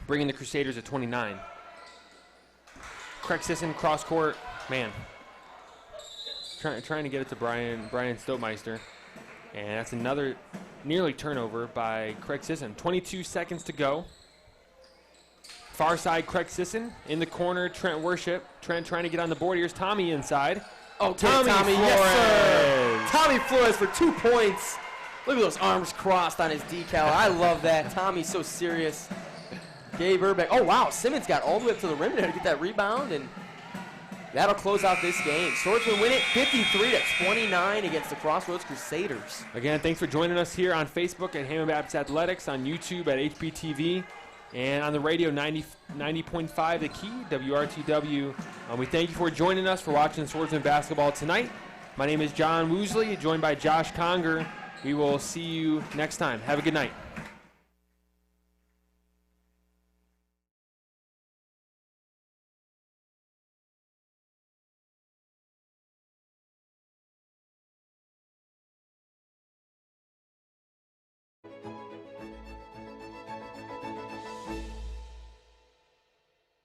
bringing the Crusaders at 29. Craig Sisson, cross court. Man, trying to get it to Brian Stoltmeister. And that's another nearly turnover by Craig Sisson. 22 seconds to go. Far side, Craig Sisson. In the corner, Trent Worship. Trent trying to get on the board. Here's Tommy inside. Oh, Tommy Flores. Yes, sir. Tommy Flores for 2 points. Look at those arms crossed on his decal. I love that. Tommy's so serious. Gabe Urbach. Oh, wow. Simmons got all the way up to the rim there to get that rebound, and that'll close out this game. Swordsmen win it 53-29 against the Crossroads Crusaders. Again, thanks for joining us here on Facebook at Hammond Baptist Athletics, on YouTube at HBTV, and on the radio 90.5 The Key, WRTW. We thank you for joining us for watching Swordsman basketball tonight. My name is John Woosley, joined by Josh Conger. We will see you next time. Have a good night.